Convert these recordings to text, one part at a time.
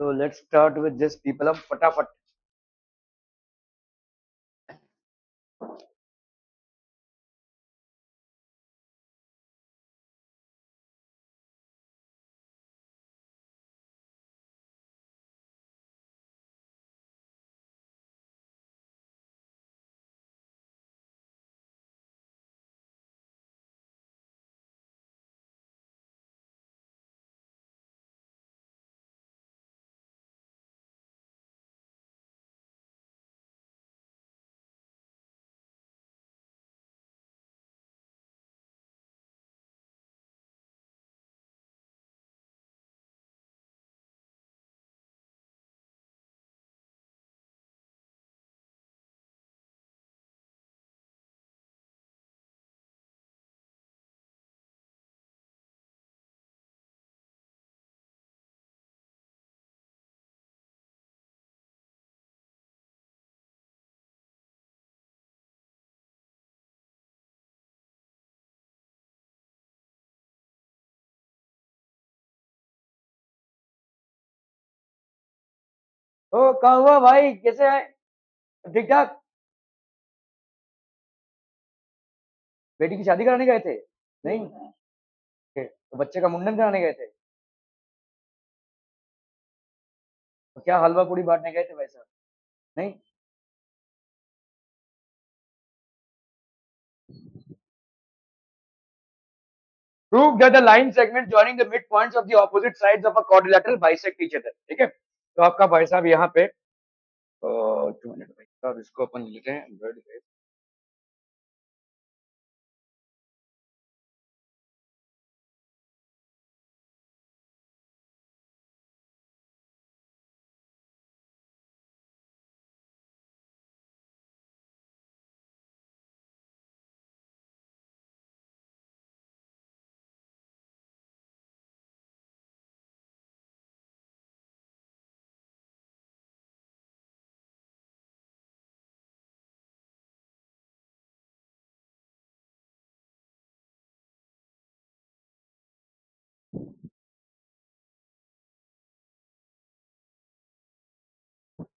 So let's start with this people of फटाफट. ओ कहाँ हुआ भाई, कैसे है? ठीक ठाक. बेटी की शादी कराने गए थे? नहीं. तो बच्चे का मुंडन कराने गए थे? तो क्या हलवा पूड़ी बांटने गए थे वैसा? नहीं. Prove that the line segment joining the midpoints of the opposite sides of a quadrilateral bisect each other. ठीक है, तो आपका भाई साहब यहाँ पे 2 मिनट भाई साहब, इसको अपन लिखते हैं ब्रेड पे.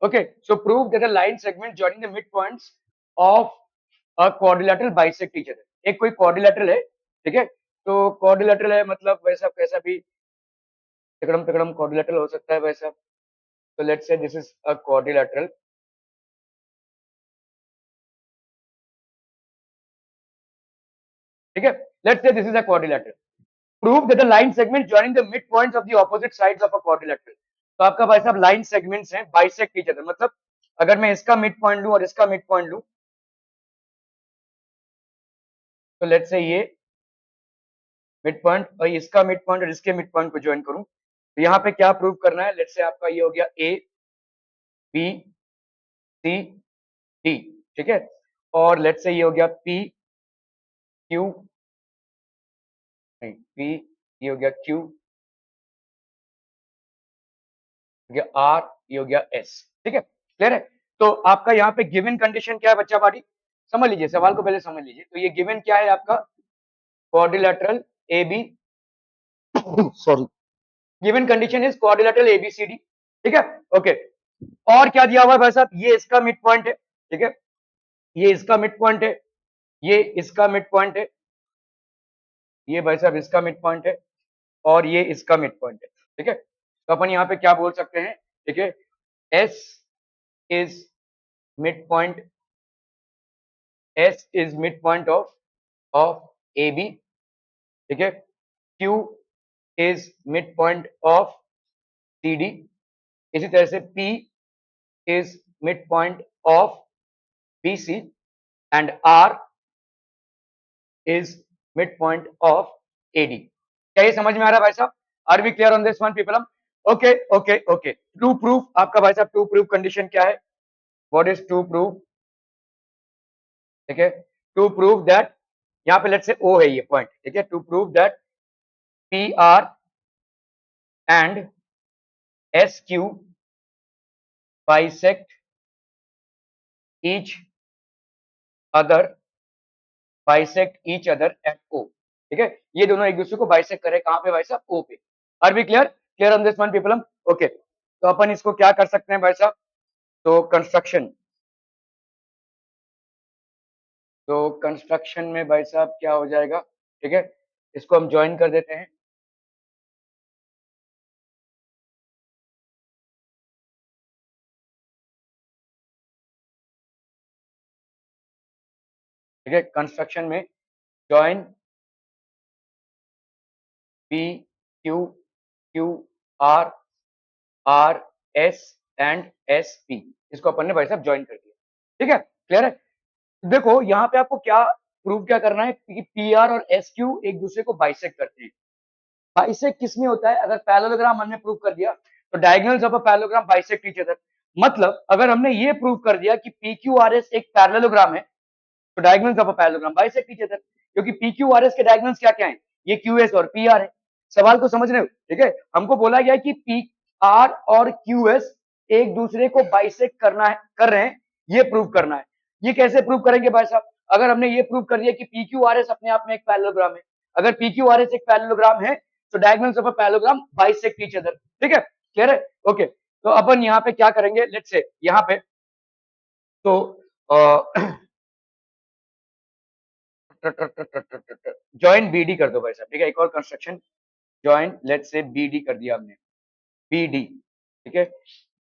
Okay, so prove that the line segment joining the midpoints of a quadrilateral bisect each other. एक कोई quadrilateral है, ठीक है, तो quadrilateral है मतलब वैसा कैसा भी तिकड़म तिकड़म quadrilateral हो सकता है वैसा. So let's say this is a quadrilateral. ठीक है, let's say this is a quadrilateral. Prove that the line segment joining the midpoints of the opposite sides of a quadrilateral. तो आपका भाई साहब लाइन सेगमेंट्स हैं बाइसेक्ट ईच अदर, मतलब अगर मैं इसका मिड पॉइंट लूं और इसका मिड पॉइंट लूं, तो लेट्स से ये मिड पॉइंट और इसका मिड पॉइंट और इसके मिड पॉइंट को ज्वाइन करूं, तो यहाँ पे क्या प्रूव करना है? लेट्स से आपका ये हो गया ए बी सी डी. ठीक है, और लेट्स से ये हो गया पी क्यू, नहीं पी, ये हो गया क्यू, हो गया आर, ये हो गया एस. ठीक है, क्लियर है? तो आपका यहाँ पे गिवन कंडीशन क्या है बच्चा पार्टी? समझ लीजिए, सवाल को पहले समझ लीजिए. तो ये गिवन क्या है आपका? Quadrilateral A B, sorry, given condition is quadrilateral ABCD. ठीक है, ओके. और क्या दिया हुआ है भाई साहब? ये इसका मिड पॉइंट है. ठीक है, ये इसका मिड पॉइंट है, ये इसका मिड पॉइंट है, ये भाई साहब इसका मिड पॉइंट है, और ये इसका मिड पॉइंट है. ठीक है, तो अपन यहाँ पे क्या बोल सकते हैं? ठीक है, S is mid point, S is mid point of A B. ठीक है, Q is mid point of C D. इसी तरह से P is mid point of B C, and R is mid point of AD. क्या ये समझ में आ रहा है भाई साहब? Are we clear on this one people? Okay okay okay. To prove आपका भाई साहब, ट्रू प्रूफ कंडीशन क्या है? What is true proof? ठीक है, टू प्रूव दैट, यहाँ पे लेट से ओ है ये पॉइंट. ठीक है, to prove that P R and S Q bisect each other, bisect each other at O. ठीक है, ये दोनों एक दूसरे को बाइसेक्ट करे कहां पे भाई साहब? ओ पे. Are we clear? Clear on this one people? Okay. तो अपन इसको क्या कर सकते हैं भाई साहब, तो कंस्ट्रक्शन में भाई साहब क्या हो जाएगा, ठीक है, इसको हम ज्वाइन कर देते हैं। ठीक है, कंस्ट्रक्शन में join P Q Q R R S and S P, इसको अपन ने भाई साहब ज्वाइन कर दिया। ठीक है, क्लियर है। देखो यहाँ पे आपको क्या प्रूव क्या करना है कि पी आर और एस क्यू एक दूसरे को बाइसेक्ट करते हैं। बाइसेक्ट किसमें होता है, अगर पैरेललोग्राम हमने प्रूव कर दिया तो diagonals of a parallelogram bisect each other. मतलब अगर हमने ये प्रूव कर दिया कि पी क्यू आर एस एक पैरेललोग्राम है तो diagonals of a parallelogram bisect each other, क्योंकि पी क्यू आर एस के डायगोनल्स क्या क्या है, ये क्यू एस और पी आर है। सवाल को समझ रहे हो, ठीक है। हमको बोला गया कि पी आर और क्यू एस एक दूसरे को बाइसेक्ट करना है, कर रहे हैं, ये प्रूव करना है। ये कैसे प्रूव करेंगे भाई साहब, अगर हमने ये प्रूव कर दिया कि पी क्यू आर एस अपने आप में एक पैरेललोग्राम है, अगर पी क्यू आर एस एक पैरेललोग्राम है तो diagonals of a parallelogram bisect each other. ठीक है, क्लियर है, ओके। तो अपन यहाँ पे क्या करेंगे, लेट्स से यहाँ पे तो ज्वाइन बीडी कर दो भाई साहब, ठीक है, एक और construction join let's say BD कर दिया हमने, बीडी, ठीक है,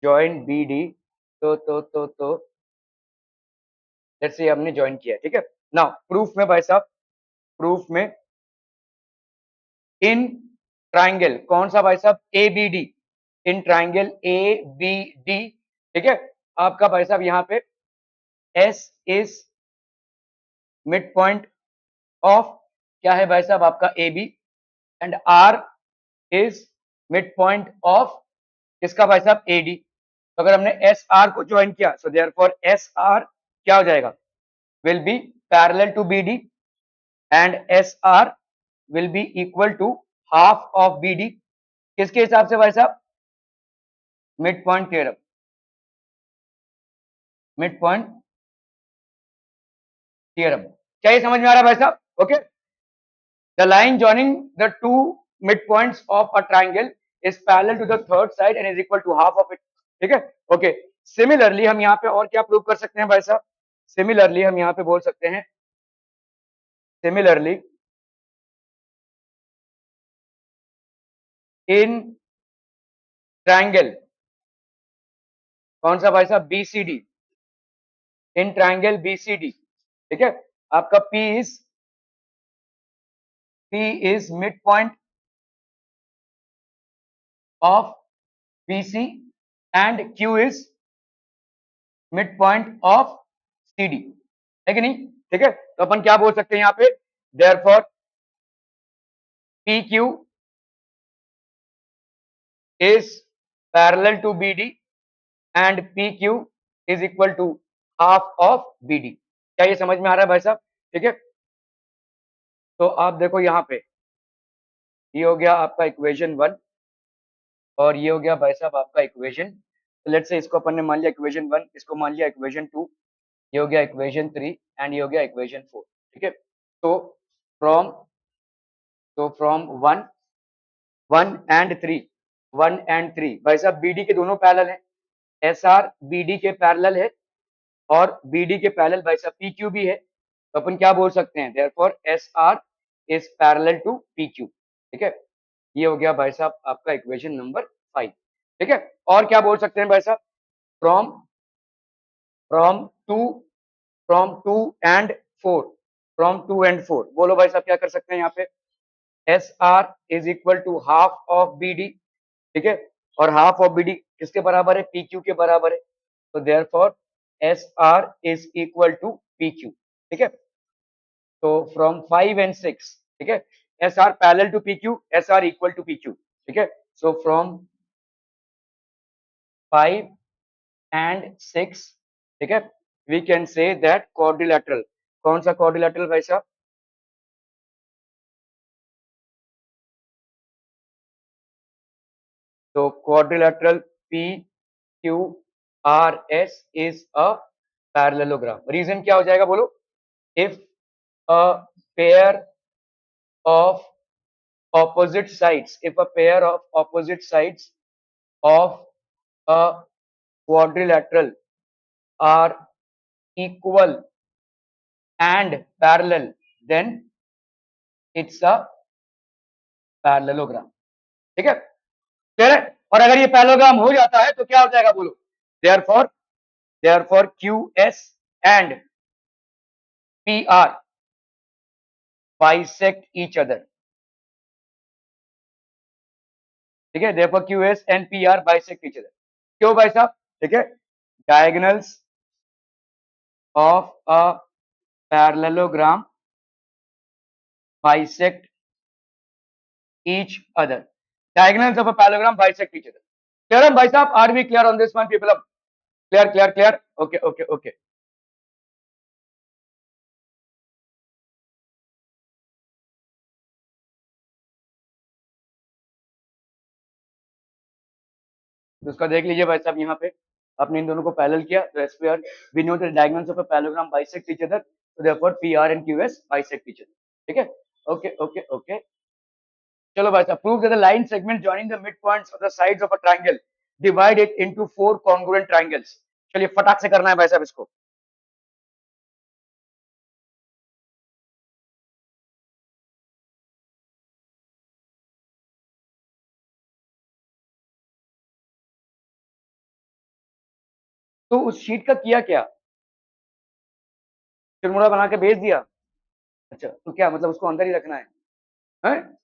ज्वाइन बीडी, तो लेट्स से हमने ज्वाइन किया, ठीक है। नाउ प्रूफ में भाई साहब, प्रूफ में इन ट्राइंगल कौन सा भाई साहब, A B D, in triangle A B D, ठीक है, आपका भाई साहब यहाँ पे S is mid point of क्या है भाई साहब आपका A B, and R is mid point of किसका भाई साहब, एडी। तो अगर हमने एस आर को ज्वाइन किया सो देयरफॉर एस आर क्या हो जाएगा, will be parallel to B D, and S R will be equal to half of B D. किसके हिसाब से भाई साहब, mid point theorem, mid point theorem. क्या ये समझ में आ रहा है भाई साहब, okay. The line joining the two midpoints of a triangle is parallel to the third side and is equal to half of it। ठीक है, ओके। सिमिलरली हम यहाँ पे और क्या प्रूव कर सकते हैं भाई साहब, सिमिलरली हम यहाँ पे बोल सकते हैं, सिमिलरली इन ट्राइंगल कौन सा भाई साहब, बीसीडी, इन ट्राइंगल बीसीडी, ठीक है, आपका P is mid point of BC and Q is mid point of CD, है कि नहीं, ठीक है। तो अपन क्या बोल सकते हैं यहाँ पे, therefore P Q is parallel to BD and PQ is equal to half of BD। क्या ये समझ में आ रहा है भाई साहब, ठीक है। तो आप देखो यहाँ पे ये हो गया आपका इक्वेशन 1 और ये हो गया भाई साहब आपका इक्वेशन, तो लेट्स से इसको अपन ने मान लिया इक्वेशन 1, इसको मान लिया इक्वेशन 2, ये हो गया इक्वेशन 3 एंड ये हो गया इक्वेशन 4। ठीक है, तो फ्रॉम फ्रॉम 1 एंड 3 भाई साहब बीडी के दोनों पैरेलल हैं, एस आर बीडी के पैरेलल है और बीडी के पैरेलल भाई साहब पी क्यू भी है। तो अपन क्या बोल सकते हैं, therefore S R is parallel to P Q. ठीक है, ये हो गया भाई साहब आपका इक्वेशन नंबर 5। ठीक है, और क्या बोल सकते हैं भाई साहब, from from two from two and four, from 2 and 4 बोलो भाई साहब क्या कर सकते हैं यहाँ पे, S R is equal to half of B D, ठीक है, और हाफ ऑफ बी डी किसके बराबर है, पी क्यू के बराबर है। तो therefore S R is equal to P Q. ठीक है, तो फ्रॉम 5 and 6, ठीक है, S R parallel to P Q, S R equal to P Q. ठीक है, सो फ्रॉम 5 and 6, ठीक है, we can say that quadrilateral, कौन सा क्वाड्रिलेटरल भाई साहब, तो quadrilateral P Q R S is a parallelogram. Reason क्या हो जाएगा बोलो, if a pair of opposite sides, if a pair of opposite sides of quadrilateral are equal and parallel, then it's a parallelogram. ठीक है, clear है? और अगर ये पैरेललोग्राम हो जाता है तो क्या हो जाएगा बोलो? therefore QS and PR bisect each other. ठीक है, therefore QS and PR bisect each other. क्यों भाई साहब? ठीक है, diagonals of a parallelogram bisect each other. Diagonals of a parallelogram bisect each other. Clear भाई साहब? Are we clear on this one, people? Clear. Okay. तो उसका देख लीजिए भाई साहब, यहाँ पे आपने इन दोनों को पैरेलल किया, तो S P R we know the diagonals of a parallelogram bisect each other, so therefore PR and QS bisect each other. ठीक है, ओके. चलो भाई साहब, prove that the line segment joining the mid points of the sides of a triangle divide it into 4 congruent triangles. चलिए फटाक से करना है भाई साहब इसको. तो उस शीट का किया क्या? चिरमुरा बना के भेज दिया? अच्छा, तो क्या मतलब उसको अंदर ही रखना है? हैं?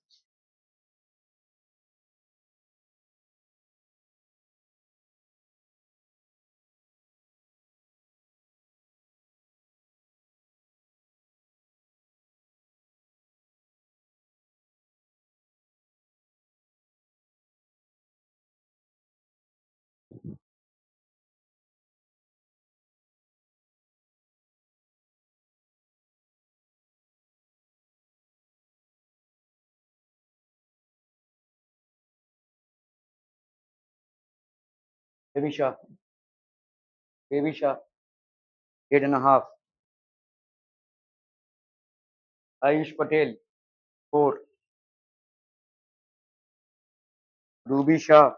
बेबी शाह 8.5, आयुष पटेल 4, रूबी शाह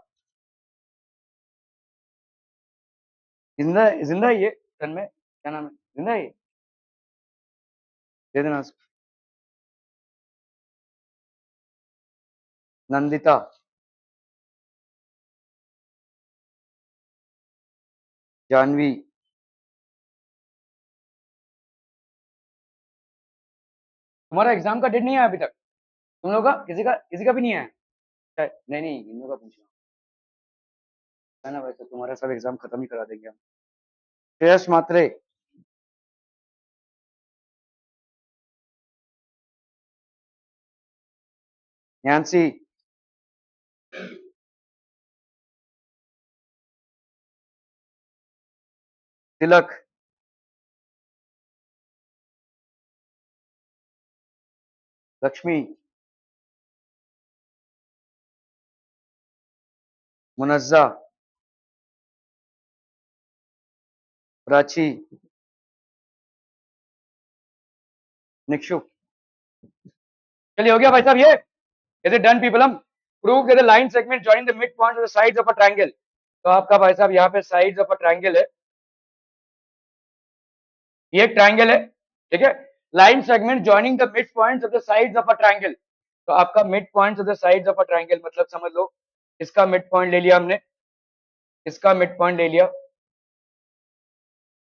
जिंदा है ये टन में, क्या नाम है, जिंदा है ये, दे देना उसको. नंदिता, जानवी, तुम्हारा एग्जाम का डेट नहीं आया अभी तक? तुम लोग का किसी का भी नहीं आया? नहीं इन लोगों का पूछना है ना भाई, तो तुम्हारा सब एग्जाम खत्म ही करा देंगे हम. श्रेयस मात्रे, नैन्सी, तिलक, लक्ष्मी, मुनज्जा, प्राची, निक्षु. चलिए हो गया भाई साहब ये. Is it done people? हम prove the line segment joining the mid point of the sides of a triangle. तो आपका भाई साहब यहाँ पे साइड्स ऑफ अ ट्रायंगल है, ये एक ट्रायंगल है. ठीक है, line segment joining the mid points of the sides of a triangle. तो आपका mid points of the sides of a triangle मतलब समझ लो, इसका मिड पॉइंट ले लिया हमने, इसका मिड पॉइंट ले लिया,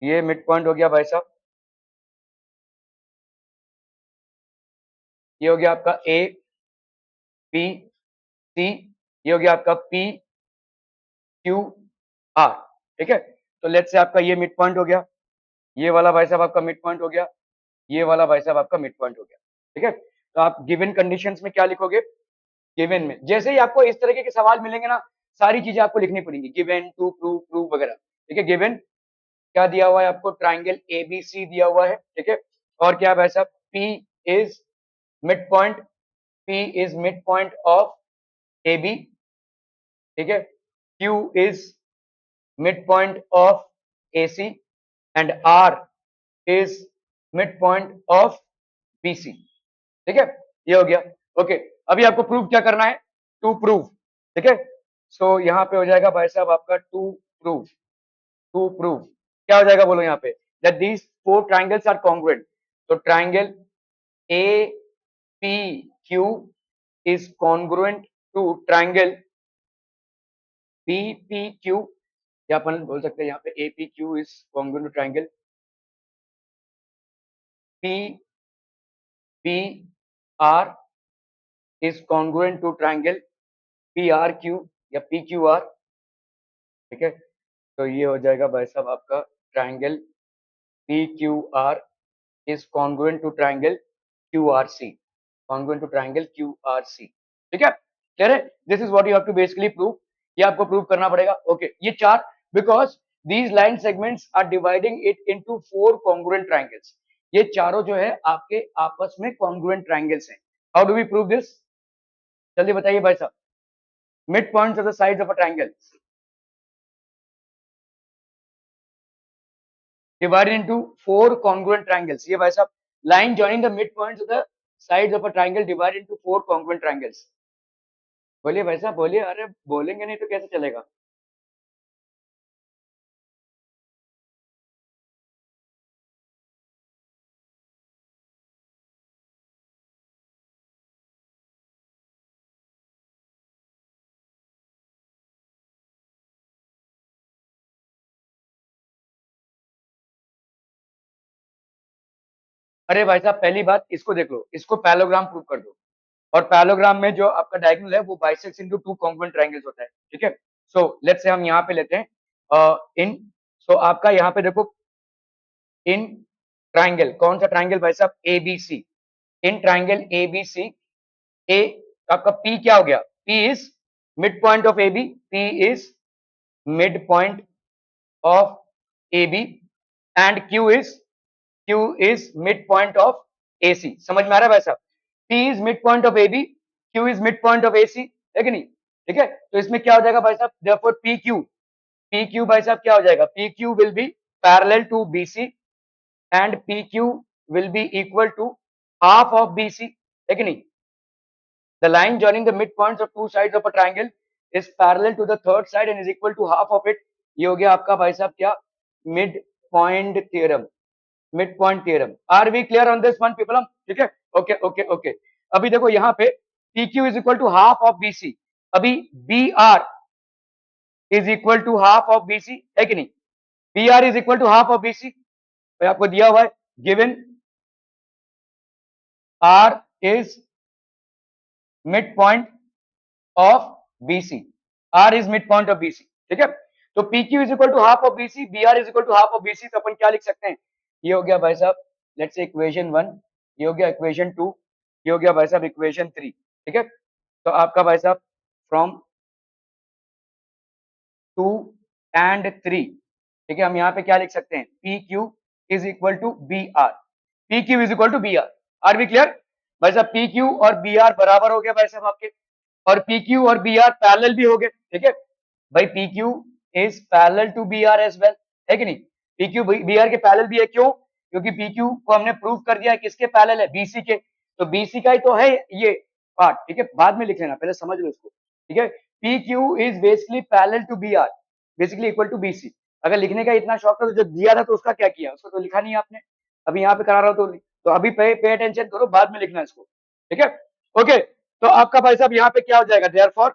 ये मिड पॉइंट हो गया भाई साहब. ये हो गया आपका ए बी सी, ये हो गया आपका पी क्यू आर. ठीक है, तो लेट्स से आपका ये मिड पॉइंट हो गया, ये वाला भाई साहब आपका मिड पॉइंट हो गया, ये वाला भाई साहब आपका मिड पॉइंट हो गया. ठीक है, तो आप गिवन कंडीशंस में क्या लिखोगे? गिवन में जैसे ही आपको इस तरीके के सवाल मिलेंगे ना, सारी चीजें आपको लिखनी पड़ेंगी, गिवन टू प्रूव प्रूव वगैरह. ठीक है, गिवन क्या दिया हुआ है आपको? ट्राइंगल एबीसी दिया हुआ है. ठीक है, और क्या भाई साहब? P is mid point, P is mid point of AB. ठीक है, Q is midpoint of AC and R is midpoint of BC. ठीक है, ये हो गया. ओके, अभी आपको प्रूव क्या करना है? To prove. ठीक है, सो यहाँ पे हो जाएगा भाई साहब आपका टू प्रूव क्या हो जाएगा बोलो यहाँ पे, that these four triangles are congruent. तो triangle A P Q is congruent to triangle B P Q, या अपन बोल सकते हैं यहाँ पे A P Q is congruent to triangle P P R is congruent to triangle P R Q या P Q R. ठीक है, तो ये हो जाएगा भाई साहब आपका triangle P Q R is congruent to triangle QRC, congruent to triangle QRC। ठीक है, क्लियर है? This is what you have to basically prove, ये आपको प्रूव करना पड़ेगा। ओके, ये चार, because these line segments are dividing it into four congruent triangles. ये चारों जो है आपके आपस में कॉन्ग्रुएंट ट्राइंगल्स हैं। How do we prove this, जल्दी बताइए भाई साहब। Mid points of the sides of a triangle divided into four congruent triangles। ये भाई साहब, line joining the midpoints of the sides of a triangle divided into four congruent triangles। बोलिए भाई साहब बोलिए, अरे बोलेंगे नहीं तो कैसे चलेगा। अरे भाई साहब पहली बात इसको देख लो, इसको पैलोग्राम प्रूव कर दो, और पैलोग्राम में जो आपका डायगोनल है वो bisects into two congruent triangles होता है। ठीक है, सो लेट्स से हम यहाँ पे लेते हैं इन, सो आपका यहाँ पे देखो इन ट्राइंगल, कौन सा ट्राइंगल भाई साहब, ABC. In triangle ABC, A आपका पी क्या हो गया, P is mid point of AB, P is mid point of AB and Q is midpoint of AC। समझ में आ रहा है भाई साहब, P is midpoint of AB, Q is midpoint of AC, है कि नहीं। ठीक है, तो इसमें क्या हो जाएगा भाई साहब, therefore PQ भाई साहब क्या हो जाएगा, PQ will be parallel to BC and PQ will be equal to half of BC, है कि नहीं। The line joining the midpoints of two sides of a triangle is parallel to the third side and is equal to half of it। ये हो गया आपका भाई साहब क्या, mid point theorem, mid point theorem. Are we clear on this one people, ठीक है, okay okay okay. अभी देखो यहाँ पे P Q is equal to half of B C, अभी B R is equal to half of B C, है कि नहीं। B R is equal to half of B C, आपको दिया हुआ है, given R is mid point of BC, R is midpoint of BC। ठीक है, तो PQ is equal to half of BC, BR is equal to half of BC, तो अपन क्या लिख सकते हैं, ये हो गया भाई साहब लेट्स से इक्वेशन 1, ये हो गया इक्वेशन 2, ये हो गया भाई साहब इक्वेशन 3। ठीक है, तो आपका भाई साहब फ्रॉम 2 and 3, ठीक है, हम यहाँ पे क्या लिख सकते हैं, PQ is equal to BR, PQ is equal to BR। Are we clear भाई साहब, PQ और BR बराबर हो गया भाई साहब आपके, और PQ और BR पैरेलल भी हो गए। ठीक है भाई, PQ is parallel to BR as well, है कि नहीं। PQ BR के पैरेलल भी है, क्यों, क्योंकि PQ को हमने प्रूव कर दिया है किसके पैरेलल है, BC के, तो BC का ही तो है ये पार्ट। ठीक है, बाद में लिख लेना, पहले समझ लो इसको। ठीक है, PQ is basically parallel to BR, basically equal to BC। अगर लिखने का इतना शौक था तो जो दिया था तो उसका क्या किया, उसको तो लिखा नहीं आपने, अभी यहाँ पे करा रहा हूँ तो अभी पे अटेंशन करो, बाद में लिखना इसको। ठीक है, ओके। तो आपका भाई साहब यहाँ पे क्या हो जाएगा, देयरफॉर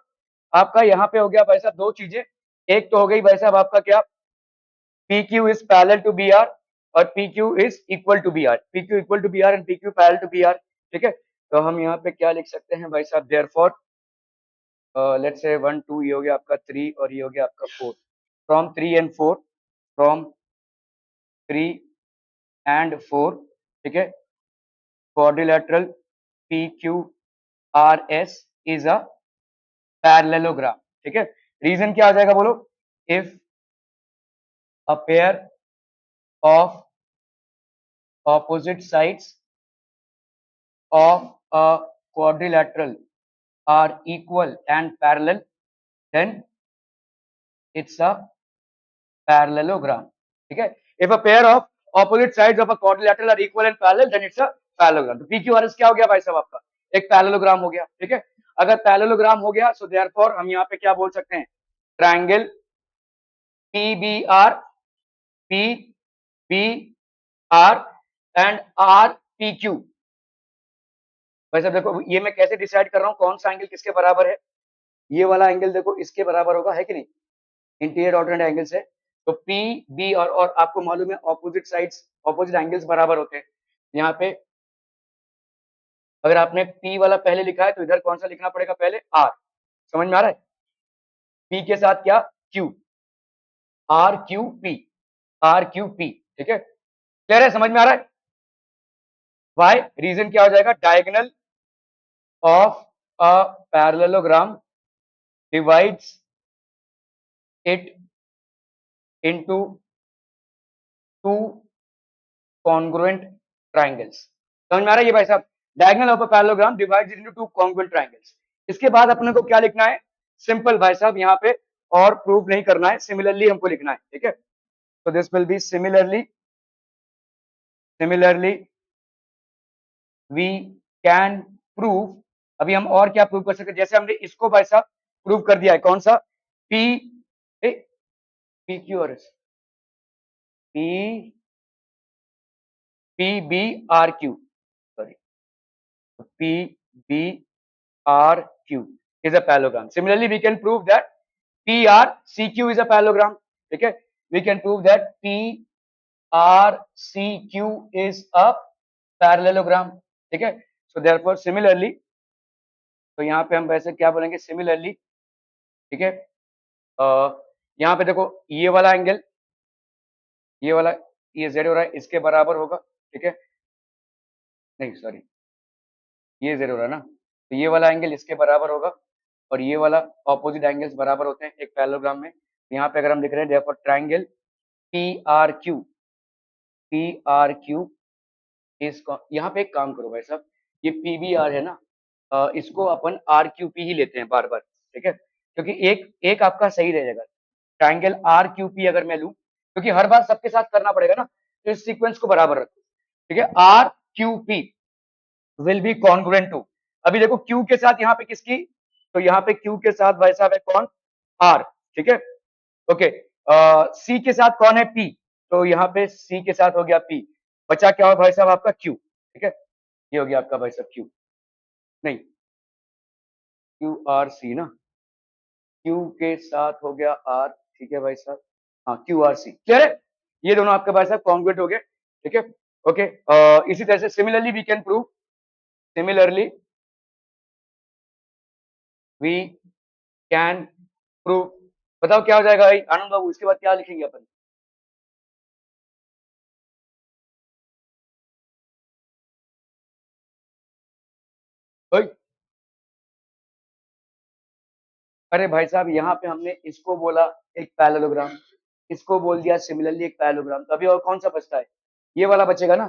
आपका यहाँ पे हो गया भाई साहब दो चीजें, एक तो हो गई भाई साहब आपका क्या, PQ is parallel to BR और PQ is equal to BR, PQ equal to BR and PQ parallel to BR। ठीक है, तो हम यहाँ पे क्या लिख सकते हैं भाई साहब, देयरफॉर लेट्स से 1 2, ये हो गया आपका 3 और ये हो गया आपका 4, फ्रॉम 3 and 4, फ्रॉम 3 and 4। ठीक है, quadrilateral PQRS is a parallelogram। ठीक है, रीजन क्या आ जाएगा बोलो, if a pair of opposite sides of a quadrilateral are equal and parallel, then it's a parallelogram। ठीक है, if a pair of opposite sides of a quadrilateral are equal and parallel, then it's a parallelogram। तो PQRS क्या हो गया भाई साहब आपका, एक पैरेललोग्राम हो गया। ठीक है, अगर पैरेललोग्राम हो गया सो देयरफॉर हम यहाँ पे क्या बोल सकते हैं, triangle PBR, PBR and RPQ। वैसे देखो ये मैं कैसे डिसाइड कर रहा हूँ कौन सा एंगल किसके बराबर है, ये वाला एंगल देखो इसके बराबर होगा, है कि नहीं, इंटीरियर ऑर्डिनेट एंगल्स है। तो पी बी और आपको मालूम है ऑपोजिट साइड्स ऑपोजिट एंगल्स बराबर होते हैं। यहाँ पे अगर आपने पी वाला पहले लिखा है तो इधर कौन सा लिखना पड़ेगा पहले, आर। समझ में आ रहा है, पी के साथ क्या, क्यू, RQP, ठीक है, क्लियर है, समझ में आ रहा है। वाई रीजन क्या हो जाएगा, diagonal of a parallelogram divides it into two congruent triangles. समझ में आ रहा है ये भाई साहब, diagonal of a parallelogram divides it into two congruent triangles. इसके बाद अपने को क्या लिखना है, सिंपल भाई साहब यहाँ पे और प्रूफ नहीं करना है, सिमिलरली हमको लिखना है, ठीक है। तो this will be similarly we can prove. अभी हम और क्या प्रूव कर सकते हैं, जैसे हमने इसको भाई साहब प्रूव कर दिया है, कौन सा, पी पी क्यू और S, P P B R Q, sorry, P B R Q is a parallelogram. Similarly we can prove that P R C Q is a parallelogram, ठीक है। We can prove that P R C Q is a parallelogram, ठीक है। So therefore similarly, तो यहाँ पे हम वैसे क्या बोलेंगे, सिमिलरली, ठीक है। यहाँ पे देखो ये वाला एंगल, ये वाला, ये जेड हो रहा है, इसके बराबर होगा, ठीक है, नहीं सॉरी, ये जेड हो रहा है ना, तो ये वाला एंगल इसके बराबर होगा और ये वाला ऑपोजिट एंगल्स बराबर होते हैं एक पैरेललोग्राम में। यहाँ पे अगर हम लिख रहे हैं देखो ट्राइंगल पी आर क्यू इस, यहाँ पे एक काम करो भाई साहब, ये PBR है ना, इसको अपन RQP ही लेते हैं बार बार, ठीक है, क्योंकि एक एक आपका सही रहेगा। ट्राइंगल RQP अगर मैं लूं, क्योंकि हर बार सबके साथ करना पड़ेगा ना, तो इस सीक्वेंस को बराबर रखो, ठीक है। RQP will be congruent to, अभी देखो Q के साथ यहाँ पे किसकी, तो यहाँ पे Q के साथ भाई साहब है कौन, R, ठीक है, ओके। C के साथ कौन है, P, तो यहाँ पे C के साथ हो गया P, बचा क्या हो भाई साहब आपका Q, ठीक है, ये हो गया आपका भाई साहब Q, नहीं QRC ना, Q के साथ हो गया R, ठीक है भाई साहब, हाँ QRC, क्लियर है, ये दोनों आपके भाई साहब कॉन्ग्रुएंट हो गए, ठीक है, ओके। इसी तरह से similarly we can prove, similarly we can prove, बताओ क्या हो जाएगा भाई आनंद बाबू, इसके बाद क्या लिखेंगे अपन, ओए, अरे भाई साहब यहाँ पे हमने इसको बोला एक पैरेललोग्राम, इसको बोल दिया सिमिलरली एक पैरेललोग्राम, तो अभी और कौन सा बचता है, ये वाला बचेगा ना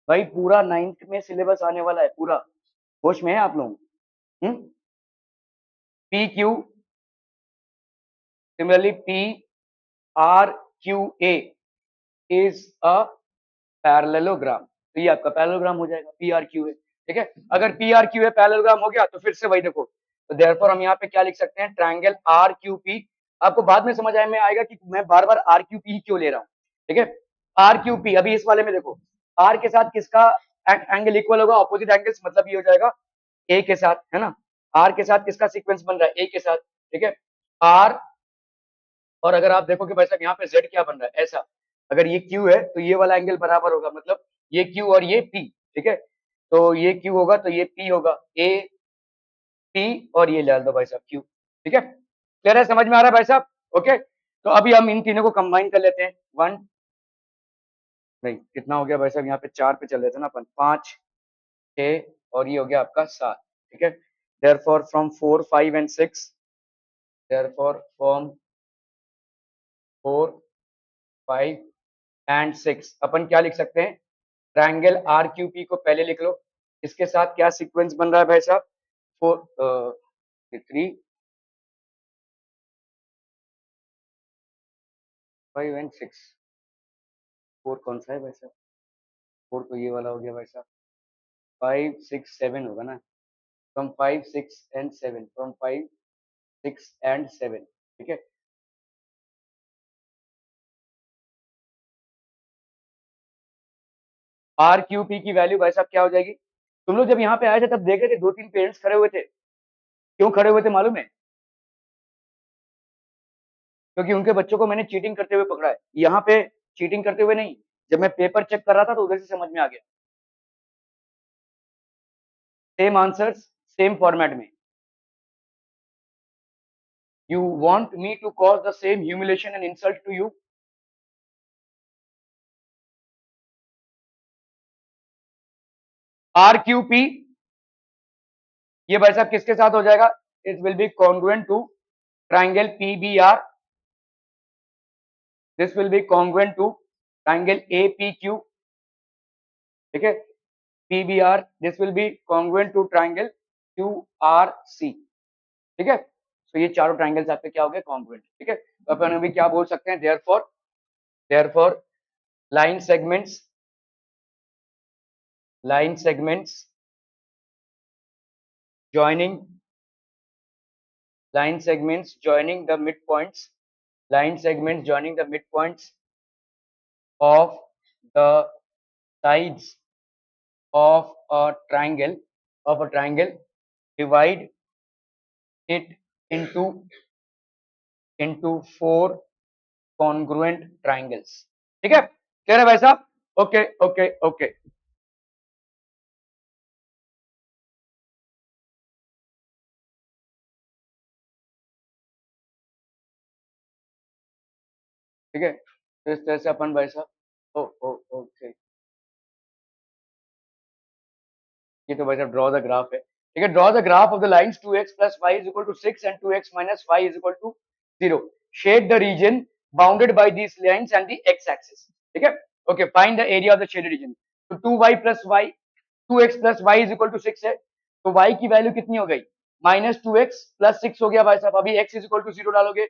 भाई, पूरा 9th में सिलेबस आने वाला है पूरा, होश में है आप लोग, PQ, similarly PRQA is a parallelogram, तो ये आपका पैरेललोग्राम हो जाएगा PRQA, ठीक है। अगर PRQA पैरेललोग्राम हो गया तो फिर से वही देखो, तो देयरफॉर हम यहाँ पे क्या लिख सकते हैं, ट्रायंगल RQP, आपको बाद में समझ में आएगा कि मैं बार बार RQP ही क्यों ले रहा हूँ, ठीक है। RQP अभी इस वाले में देखो, R के साथ किसका एंगल इक्वल होगा, ऑपोजिट एंगल्स, मतलब ये हो जाएगा A के साथ, है ना, R के साथ किसका सीक्वेंस बन रहा है, A के साथ, ठीक है, R, और अगर आप देखो कि भाई साहब यहाँ पे Z क्या बन रहा है, ऐसा, अगर ये Q है तो ये वाला एंगल बराबर होगा, मतलब ये Q और ये P, ठीक है, तो ये Q होगा तो ये P होगा, A P, और ये डाल दो भाई साहब Q, ठीक है, क्लियर है, समझ में आ रहा है भाई साहब, ओके। तो अभी हम इन तीनों को कंबाइन कर लेते हैं, वन, नहीं कितना हो गया भाई साहब, यहाँ पे 4 पे चल रहे थे ना अपन, 5 6 और ये हो गया आपका 7, ठीक है। Therefore from 4 5 and 6, therefore from 4 5 and 6 अपन क्या लिख सकते हैं, ट्रायंगल RQP को पहले लिख लो, इसके साथ क्या सीक्वेंस बन रहा है भाई साहब, 3 5 एंड 6, 4 कौन सा है भाई साहब, 4 तो ये वाला हो गया भाई साहब, 5 6 7 होगा ना, फ्रॉम 5 6 and 7, फ्रॉम 5 6 and 7, ठीक है। आर क्यू पी की वैल्यू भाई साहब क्या हो जाएगी? तुम लोग जब यहाँ पे आए थे तब देखे थे दो तीन पेरेंट्स खड़े हुए थे, क्यों खड़े हुए थे मालूम है? क्योंकि उनके बच्चों को मैंने चीटिंग करते हुए पकड़ा है। यहाँ पे चीटिंग करते हुए नहीं, जब मैं पेपर चेक कर रहा था तो उधर से समझ में आ गया। सेम आंसर्स सेम फॉर्मेट में। You want me to cause the same humiliation and insult to you? R Q P ये भाई साहब किसके साथ हो जाएगा? It will be congruent to triangle P B R. This will be congruent to triangle A P Q, ठीक है। P B R, this will be congruent to triangle Q R C, ठीक है। तो ये चारों ट्राइंगल्स आपके क्या हो गए? कॉन्ग्रुएंट, ठीक है। तो अपन अभी क्या बोल सकते हैं? Therefore line segments joining the midpoints, of the sides of a triangle divide it into four congruent triangles, ठीक है। क्लियर है भाई साहब? ओके ओके ओके, ठीक है। तो इस तरह से अपन भाई साहब, ओ ओके, ये तो भाई साहब ड्रॉ द ग्राफ है, ठीक है। Draw the graph of the lines 2x plus y is equal to 6 and 2x minus y is equal to 0. Shade the region bounded by these lines and the x axis, ठीक है। Okay, find the area of the shaded reason. तो 2x plus y is equal to 6 है, तो y की value कितनी हो गई? -2x+6 हो गया भाई साहब। अभी x is equal to 0 डालोगे,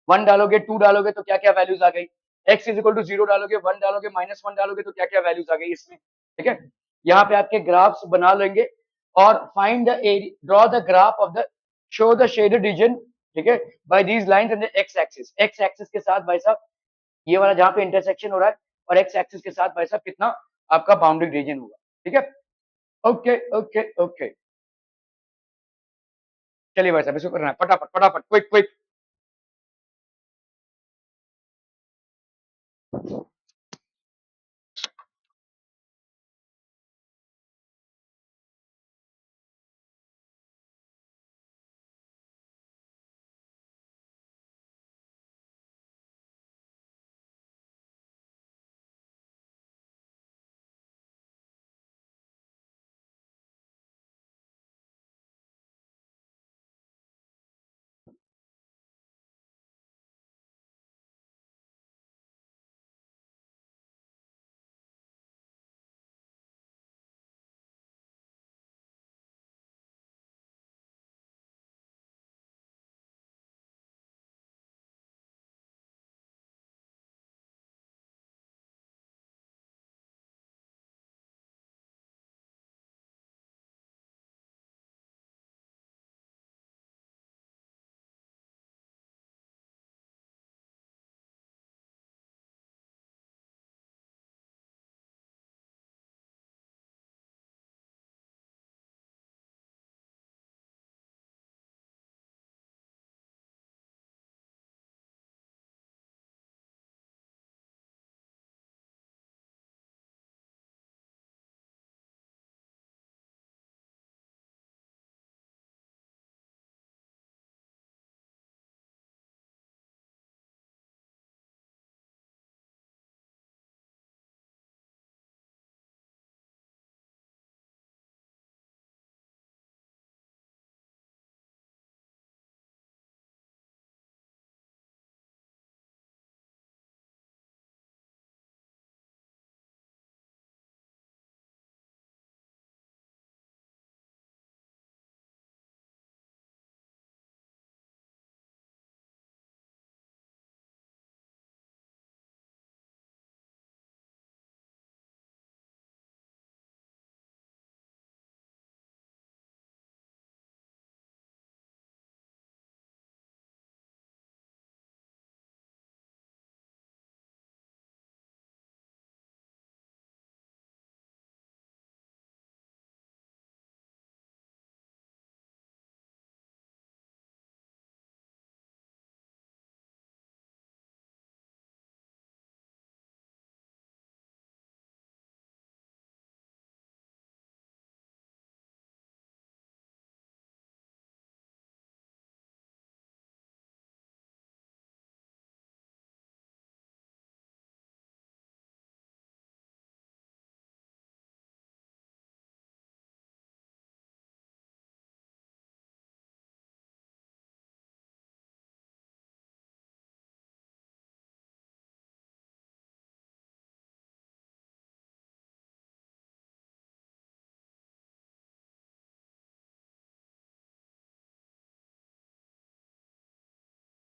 1 डालोगे, 2 डालोगे तो क्या क्या वैल्यूज आ गई? x is equal to 0 डालोगे, 1 डालोगे, -1 डालोगे तो क्या क्या वैल्यूज आ गई इसमें, ठीक है। यहाँ पे आपके ग्राफ्स बना लेंगे और find the area, draw the graph of the, show the shaded region, ठीक है, by these lines and the X axis. X axis के साथ भाई साहब ये वाला जहां पे इंटरसेक्शन हो रहा है, और एक्स एक्सिस के साथ भाई साहब कितना आपका बाउंड्री रीजन होगा, ठीक है। ओके ओके ओके, चलिए भाई साहब इसको करना है फटाफट फटाफट, क्विक क्विक।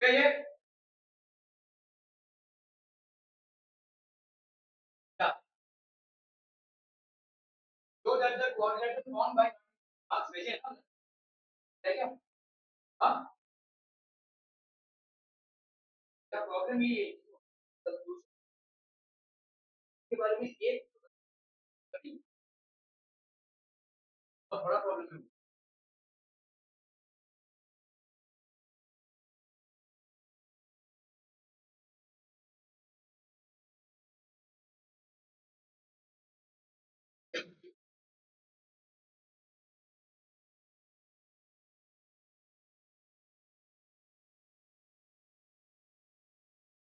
तो ये जो that the coordinator form by marks भेजे ना, है क्या? हाँ, क्या प्रॉब्लम ये है के बारे में एक बहुत बड़ा प्रॉब्लम है।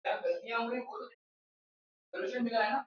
क्या गलतियां हो रही वो तो सोल्यूशन मिला है ना।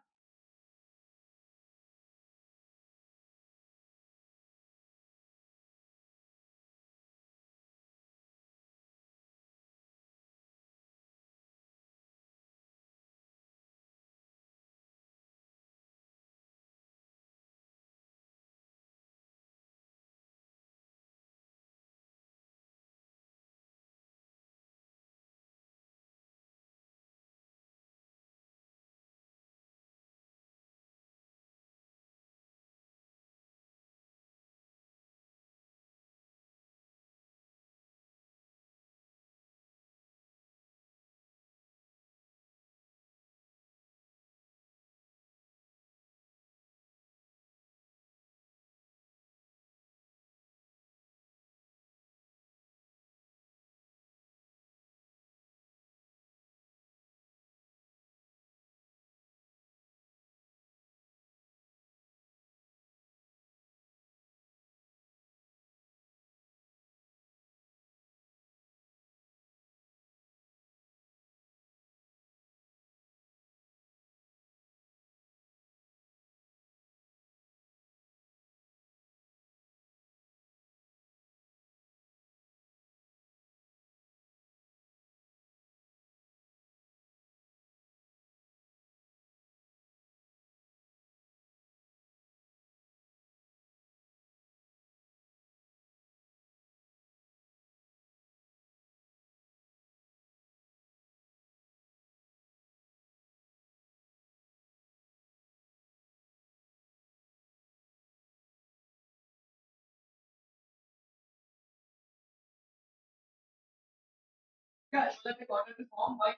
Yeah, so that the quadrant is formed by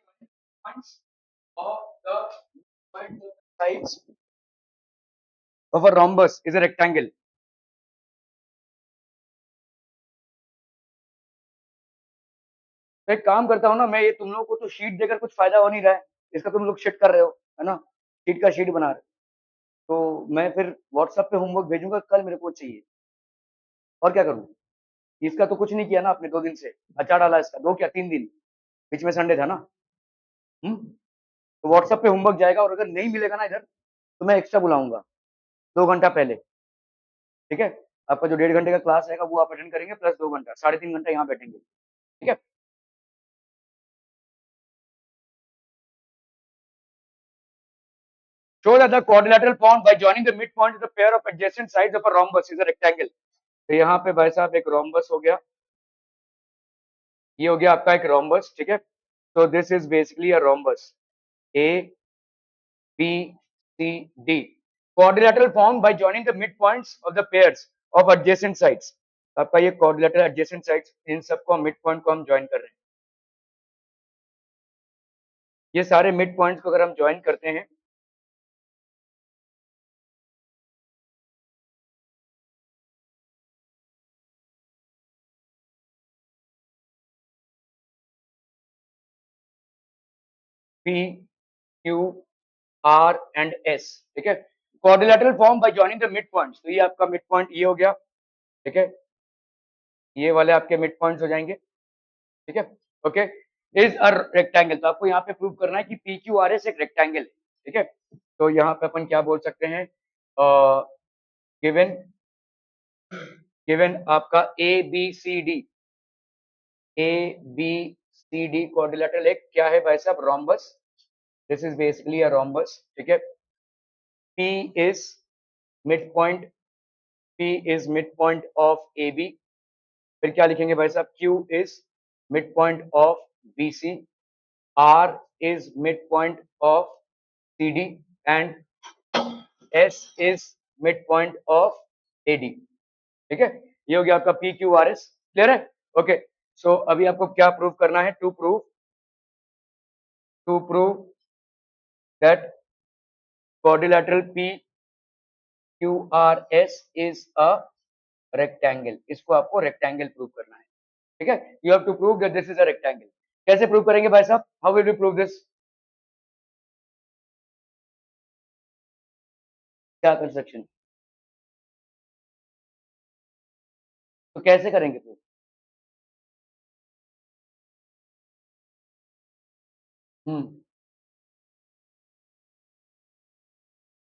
points of the sides of a rhombus is a rectangle. तो एक काम करता हूँ ना मैं, ये तुम लोगों को तो शीट देकर कुछ फायदा हो नहीं रहा है, इसका तुम लोग शीट कर रहे हो, है ना? शीट का शीट बना रहे हो। तो मैं फिर व्हाट्सएप पे होमवर्क भेजूंगा, कल मेरे को चाहिए। और क्या करूँ? इसका तो कुछ नहीं किया ना आपने 2 दिन से, अचार डाला इसका, 2 क्या 3 दिन, बीच में संडे था ना। तो व्हाट्सएप पे होमवर्क जाएगा, और अगर नहीं मिलेगा ना इधर तो मैं एक्स्ट्रा बुलाऊंगा 2 घंटा पहले। ठीक है? आपका जो 1.5 घंटे का क्लास रहेगा वो आप अटेंड करेंगे, प्लस 2 घंटा, 3.5 घंटा यहाँ बैठेंगे। ठीक है? Show that the quadrilateral formed by joining the midpoint of the pair of adjacent sides of a rhombus is a rectangle. तो यहाँ पे भाई साहब एक rhombus हो गया, ये हो गया आपका एक rhombus। ठीक है? So this is basically a rhombus, A B C D, quadrilateral formed by joining the midpoints of the pairs of adjacent sides। आपका ये quadrilateral adjacent sides, इन सबको midpoint को हम join कर रहे हैं। ये सारे midpoints को अगर हम join करते हैं, P Q R and S, ठीक है? Quadrilateral form by joining the mid points, तो ये आपका मिड पॉइंट ये हो गया। ठीक है? ये वाले आपके मिड पॉइंट्स हो जाएंगे। ठीक है? Okay, is a rectangle. तो आपको यहाँ पे प्रूव करना है कि पी क्यू आर एस एक रेक्टेंगल है। ठीक है? तो यहाँ पे अपन क्या बोल सकते हैं, गिवन गिवन आपका A B C D, A B C D quadrilateral एक क्या है भाई साहब, rhombus. This is basically a rhombus. ठीक है? P is midpoint, P is midpoint of AB। फिर क्या लिखेंगे भाई साहब, Q is midpoint of BC, R is midpoint of CD and S is midpoint of AD. ठीक है, ये हो गया आपका PQRS. क्लियर है? ओके, सो अभी आपको क्या प्रूव करना है? To prove that quadrilateral PQRS is a rectangle. इसको आपको रेक्टेंगल प्रूव करना है. ठीक है, you have to prove that this is a rectangle. कैसे प्रूव करेंगे भाई साहब? How will we prove this? क्या कंस्ट्रक्शन? तो कैसे करेंगे प्रूव?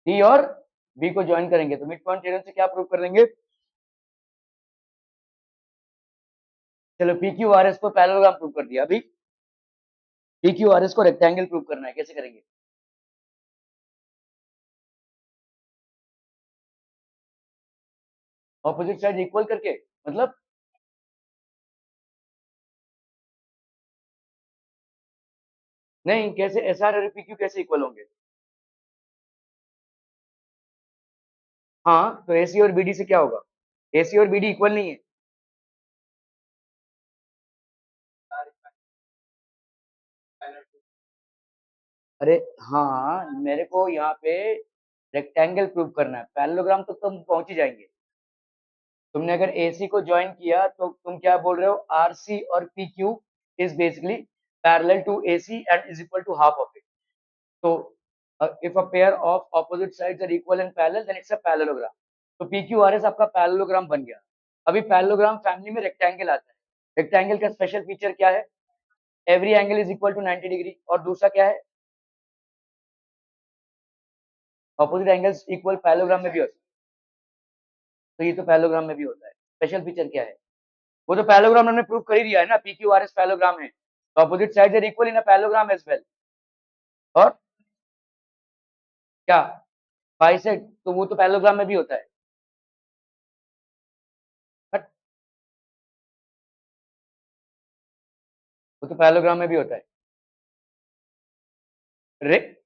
डी और बी को ज्वाइन करेंगे तो मिड पॉइंट थ्योरम से क्या प्रूव कर देंगे? चलो PQRS को पैरेललोग्राम प्रूव कर दिया. अभी PQRS को रेक्टेंगल प्रूव करना है. कैसे करेंगे? ऑपोजिट साइड इक्वल करके. मतलब नहीं, कैसे SR और PQ कैसे इक्वल होंगे? हाँ, तो AC और BD से क्या होगा? AC और BD इक्वल नहीं है. अरे हाँ, मेरे को यहाँ पे रेक्टेंगल प्रूव करना है. पैरेललोग्राम तो तुम पहुंच ही जाएंगे. तुमने अगर AC को ज्वाइन किया तो तुम क्या बोल रहे हो? RC और PQ is basically parallel to AC and is equal to half of it. So if a pair of opposite sides are equal and parallel, then it's a parallelogram. तो PQRS आपका पैरेललोग्राम बन गया. अभी parallelogram family में rectangle आता है. Rectangle का special feature क्या है? Every angle is equal to 90 degree. और दूसरा क्या है? ऑपोजिट एंगल्स इक्वल पैरेललोग्राम में भी होता है. तो ये तो पैरेललोग्राम में भी होता है. स्पेशल फीचर क्या है? वो तो पैरेललोग्राम हमने प्रूव कर ही दिया है ना. PQRS पैरेललोग्राम है. Opposite sides are equal in a parallelogram as well. और क्या? बाइसेक्ट तो वो तो पैरेललोग्राम में भी होता है. बट वो तो पैरेललोग्राम में भी होता है.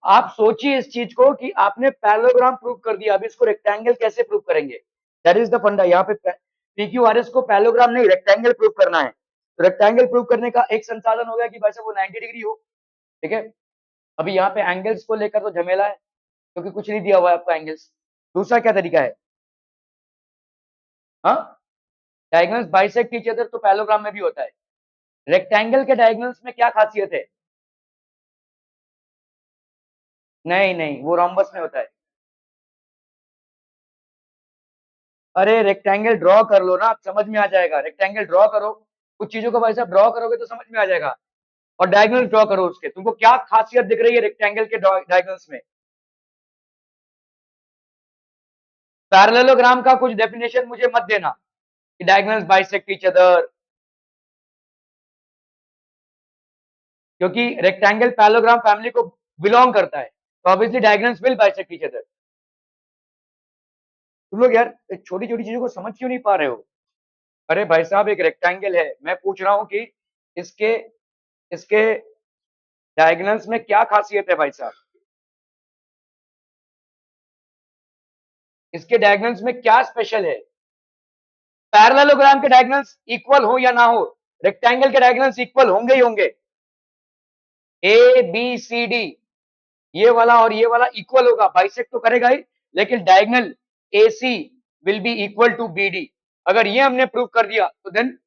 आप सोचिए इस चीज को कि आपने पैरेललोग्राम प्रूव कर दिया. अभी इसको रेक्टेंगल कैसे प्रूव करेंगे? दैट इज द फंडा. यहाँ पे PQRS को पैरेललोग्राम नहीं रेक्टेंगल प्रूव करना है. तो रेक्टेंगल प्रूव करने का एक संसाधन हो गया कि भाई साहब वो 90 डिग्री हो. ठीक है, अभी यहाँ पे एंगल्स को लेकर तो झमेला है क्योंकि कुछ नहीं दिया हुआ है आपको एंगल्स. दूसरा क्या तरीका है? हाँ, डायगोनल्स बाइसेक्ट ईच अदर तो पैरेललोग्राम में भी होता है. रेक्टेंगल के डायगोनल्स में क्या खासियत है? नहीं नहीं, वो रोम्बस में होता है. अरे रेक्टेंगल ड्रॉ कर लो ना, आप समझ में आ जाएगा. रेक्टेंगल ड्रॉ करो. कुछ चीजों को भाई साहब ड्रॉ करोगे तो समझ में आ जाएगा. और डायगोनल ड्रॉ करो उसके. तुमको क्या खासियत दिख रही है रेक्टेंगल के डायगोनल्स में? पैरेललोग्राम का कुछ डेफिनेशन मुझे मत देना कि डायगोनल्स बाइसेक्ट ईच अदर, क्योंकि रेक्टेंगल पैरेललोग्राम फैमिली को बिलोंग करता है. तो obviously diagonals will bisect each other. तुम लोग यार छोटी छोटी चीजों को समझ क्यों नहीं पा रहे हो? अरे भाई साहब, एक रेक्टेंगल है. मैं पूछ रहा हूं कि इसके इसके डायगोनल्स में क्या खासियत है भाई साहब? इसके डायगोनल्स में क्या स्पेशल है? पैरेललोग्राम के डायगोनल्स इक्वल हो या ना हो, रेक्टेंगल के डायगोनल्स इक्वल होंगे ही होंगे. ABCD ये वाला और ये वाला इक्वल होगा. बाइसेक्ट तो करेगा ही, लेकिन diagonal AC will be equal to BD. अगर ये हमने प्रूव कर दिया तो देन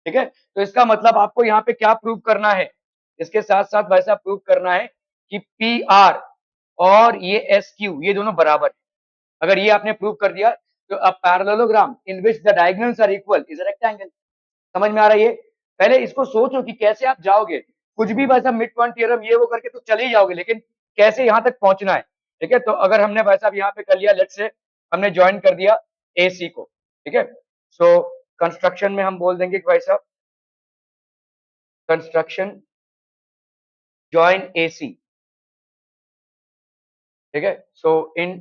ठीक है. तो इसका मतलब आपको यहाँ पे क्या प्रूव करना है? इसके साथ साथ वैसा प्रूव करना है कि PR और ये SQ ये दोनों बराबर है. अगर ये आपने प्रूव कर दिया तो a parallelogram in which the diagonals are equal is a rectangle. समझ में आ रहा है? ये पहले इसको सोचो कि कैसे आप जाओगे. कुछ भी वैसा मिड पॉइंट थ्योरम ये वो करके तो चले ही जाओगे, लेकिन कैसे यहां तक पहुंचना है. ठीक है, तो अगर हमने वैसा यहाँ पे कर लिया, लेट्स से हमने ज्वाइन कर दिया AC को. ठीक है, सो कंस्ट्रक्शन में हम बोल देंगे कि भाई साहब कंस्ट्रक्शन ज्वाइन AC. ठीक है, सो इन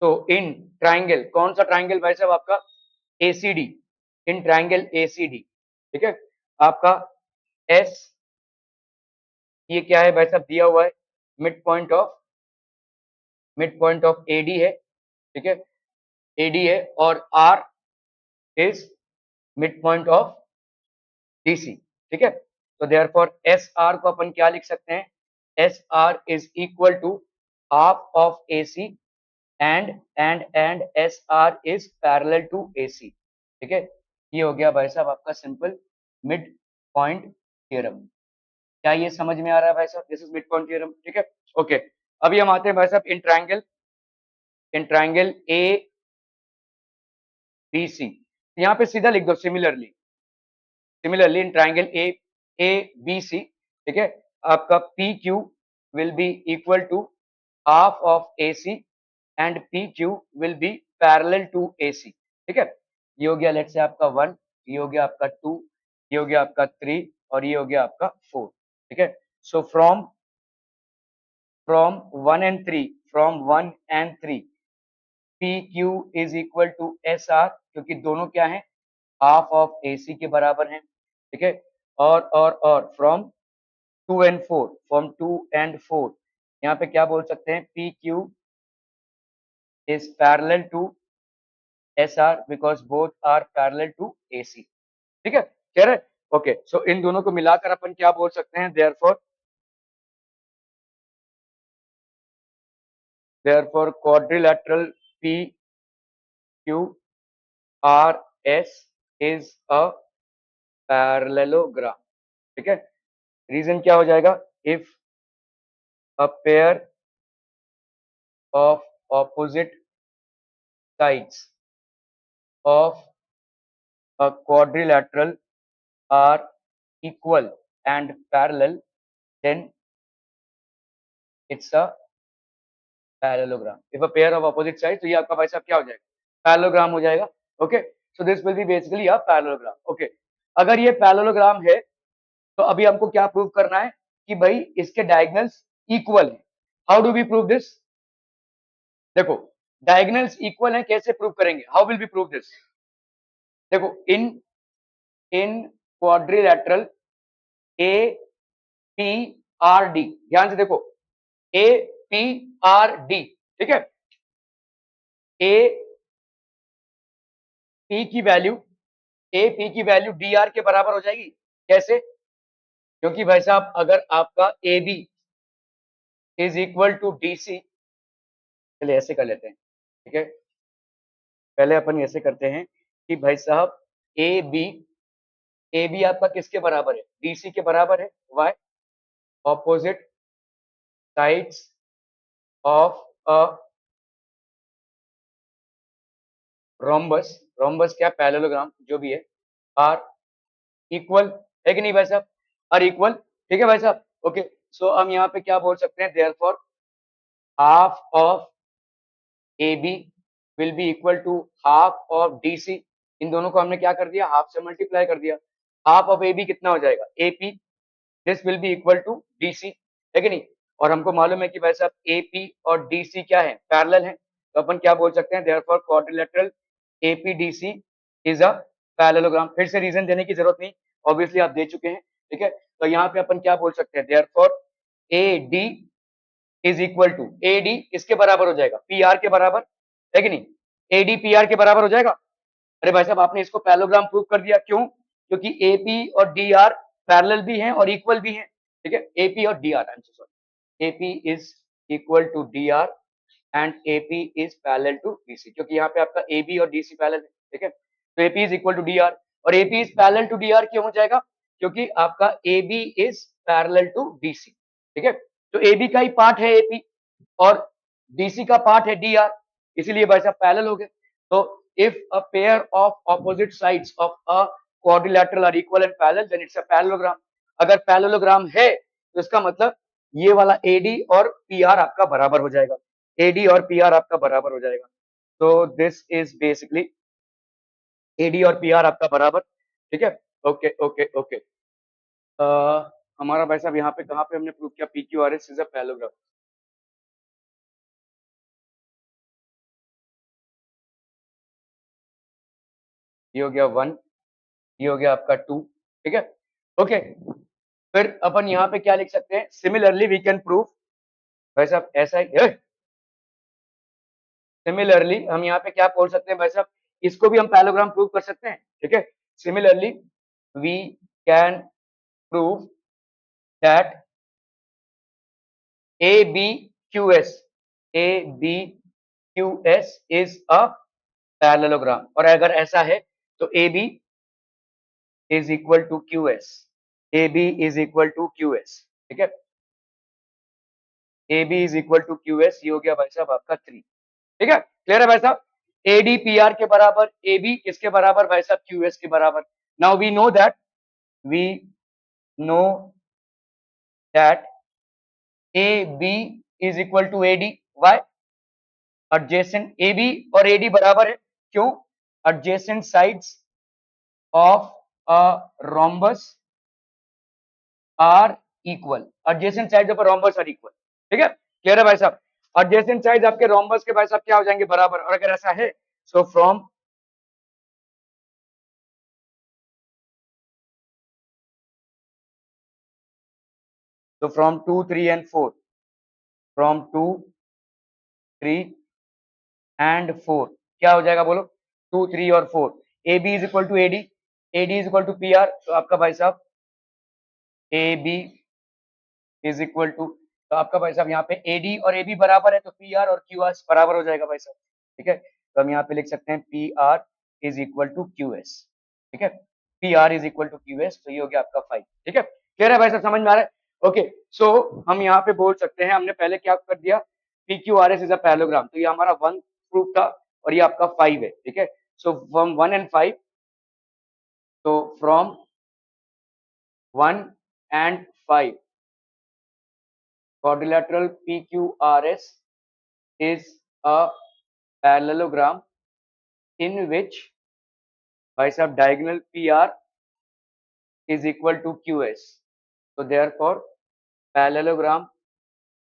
तो इन ट्राइंगल, कौन सा ट्राइंगल भाई साहब आपका, एसीडी, इन ट्राइंगल एसीडी, ठीक है, आपका एस, ये क्या है भाई साहब, दिया हुआ है मिड पॉइंट ऑफ एडी है, ठीक है, एडी है, और R is mid point of DC, ठीक है। तो देयरफॉर एस आर को अपन क्या लिख सकते हैं, S R is equal to half of AC and S R is parallel to AC, ठीक है। ये हो गया भाई साहब आपका सिंपल मिड पॉइंट थ्योरम। क्या ये समझ में आ रहा है भाई साहब, this is mid point theorem, ठीक है। ओके, अभी हम आते हैं भाई साहब इन ट्राइंगल ए बी सी, यहाँ पे सीधा लिख दो similarly in triangle A B C, ठीक है, आपका P Q will be equal to half of A C and P Q will be parallel to A C, ठीक है। ये हो गया लेट से आपका 1, ये हो गया आपका 2, ये हो गया आपका 3 और ये हो गया आपका 4, ठीक है। So from 1 and 3, from 1 and 3 P Q is equal to S R, क्योंकि दोनों क्या है, हाफ ऑफ ए सी के बराबर है, ठीक है। और फ्रॉम 2 एंड 4, फ्रॉम 2 एंड 4 यहाँ पे क्या बोल सकते हैं, P Q is parallel to S R because both are parallel to A C, ठीक है, कह रहे। ओके, सो इन दोनों को मिलाकर अपन क्या बोल सकते हैं, therefore quadrilateral P Q R S is a parallelogram, ठीक है। रीजन क्या हो जाएगा, if a pair of opposite sides of a quadrilateral are equal and parallel, then it's a parallelogram. If a pair of opposite sides, तो ये आपका भाई साहब क्या हो जाएगा, पैरेललोग्राम हो जाएगा। Okay, so this will be basically a parallelogram. Okay, अगर ये पैरेललोग्राम है तो अभी हमको क्या प्रूव करना है कि भाई इसके डायगोनल्स इक्वल है। How do we prove this, देखो डायगोनल्स इक्वल है, कैसे प्रूव करेंगे, how will be prove this, देखो in in quadrilateral A P R D, ध्यान से देखो, ए पी आर डी, ठीक है, ए पी की वैल्यू डी आर के बराबर हो जाएगी, कैसे, क्योंकि भाई साहब अगर आपका A B is equal to D C, चलिए ऐसे कर लेते हैं, ठीक है, पहले अपन ऐसे करते हैं कि भाई साहब ए बी आपका किसके बराबर है, डी सी के बराबर है, why, opposite sides of a rhombus, rhombus क्या, पैरेललोग्राम जो भी है, आर इक्वल है कि नहीं भाई साहब, आर इक्वल, ठीक है भाई साहब। ओके, सो हम यहाँ पे क्या बोल सकते हैं, therefore half of A B will be equal to half of D C, इन दोनों को हमने क्या कर दिया, हाफ से मल्टीप्लाई कर दिया, हाफ ऑफ ए बी कितना हो जाएगा, A P, this will be equal to D C, है कि नहीं, और हमको मालूम है कि भाई साहब ए पी और डी सी क्या है, पैरेलल है, तो अपन क्या बोल सकते हैं, therefore quadrilateral A P D C is a parallelogram. फिर से रीजन देने की जरूरत नहीं, ऑब्वियसली आप दे चुके हैं, ठीक है। तो यहाँ पे अपन क्या बोल सकते हैं, therefore A D is equal to, A D किसके बराबर हो जाएगा, पी आर के बराबर, है कि नहीं, ए डी पी आर के बराबर हो जाएगा। अरे भाई साहब आपने इसको पैरेललोग्राम प्रूव कर दिया, क्यों, क्योंकि ए पी और डी आर पैरेलल भी हैं और इक्वल भी हैं, ठीक है, ए पी और D R, I am so sorry, A P is equal to D R and A P is parallel to D C, क्योंकि यहाँ पे आपका ए बी और डी सी पैरेलल है, ठीक है, तो A P is equal to D R, और A P is parallel to D are क्यों हो जाएगा, क्योंकि आपका A B is parallel to D C, ठीक है, तो ए बी का ही पार्ट है ए पी और डीसी का पार्ट है डी आर, इसीलिए भाई साहब पैरेलल हो गए। तो if a pair of opposite sides of a quadrilateral are equal and parallel then it's a parallelogram. अगर पैरेललोग्राम है तो इसका मतलब ये वाला एडी और पीआर आपका बराबर हो जाएगा, एडी और पीआर आपका बराबर हो जाएगा। तो दिस इज बेसिकली एडी और पीआर आपका बराबर, ठीक है। ओके ओके ओके, हमारा भाई साहब यहाँ पे कहाँ पे हमने प्रूव किया, P Q R S is a parallelogram, ये हो गया 1, ये हो गया आपका 2, ठीक है। ओके, फिर अपन यहाँ पे क्या लिख सकते हैं, सिमिलरली वी कैन प्रूव, भाई साहब ऐसा ही, सिमिलरली हम यहाँ पे क्या बोल सकते हैं भाई साहब, इसको भी हम पैरेललोग्राम प्रूव कर सकते हैं, ठीक है। Similarly we can prove that A B Q S, A B Q S is a parallelogram, और अगर ऐसा है तो A B is equal to Q S, A B is equal to Q S, ठीक है। A B is equal to Q S, ये हो गया भाई साहब आपका 3, ठीक है, क्लियर है भाई साहब। ADPR के बराबर, AB किसके बराबर भाई साहब, QS के बराबर। Now we know that AB is equal to AD, why, adjacent AB और AD बराबर है, क्यों, adjacent sides of a rhombus are equal, adjacent sides of a rhombus are equal, ठीक है, क्लियर है भाई साहब। एडजेसेंट साइड्स आपके रोम्बस के भाई साहब क्या हो जाएंगे, बराबर, और अगर ऐसा है so from So from 2, 3 and 4, from 2, 3 and 4 क्या हो जाएगा बोलो, 2, 3 और 4, A B is equal to AD, AD is equal to P R, तो आपका भाई साहब A B is equal to, तो आपका भाई साहब यहाँ पे एडी और ए बी बराबर है, तो पी आर और क्यू आर बराबर हो जाएगा भाई साहब, ठीक है। तो हम यहाँ पे लिख सकते हैं P R is equal to Q S, ठीक है, P R is equal to Q S, तो ये हो गया आपका 5, ठीक है, क्लियर है भाई साहब, समझ में आ रहा है। ओके, सो हम यहाँ पे बोल सकते हैं, हमने पहले क्या कर दिया, P Q R S is a parallelogram, तो ये हमारा 1 प्रूफ था, और ये आपका 5 है, ठीक है। सो फ्रॉम 1 and 5, तो from 1 and 5 quadrilateral PQRS is a parallelogram in which by sub diagonal PR is equal to QS. So therefore parallelogram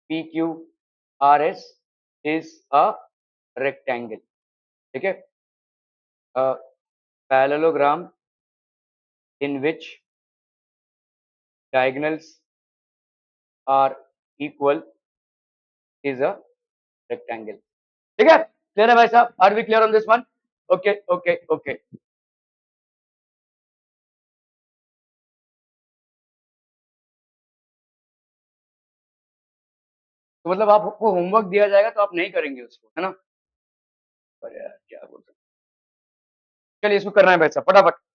PQRS is a rectangle. Okay, a parallelogram in which diagonals are equal is a rectangle. ठीक है, clear है भाई साहब, are we clear on this one, okay okay okay. तो मतलब आपको homework दिया जाएगा तो आप नहीं करेंगे उसको, है ना, अरे यार क्या बोल रहे हैं। चलिए इसको करना है भाई साहब फटाफट।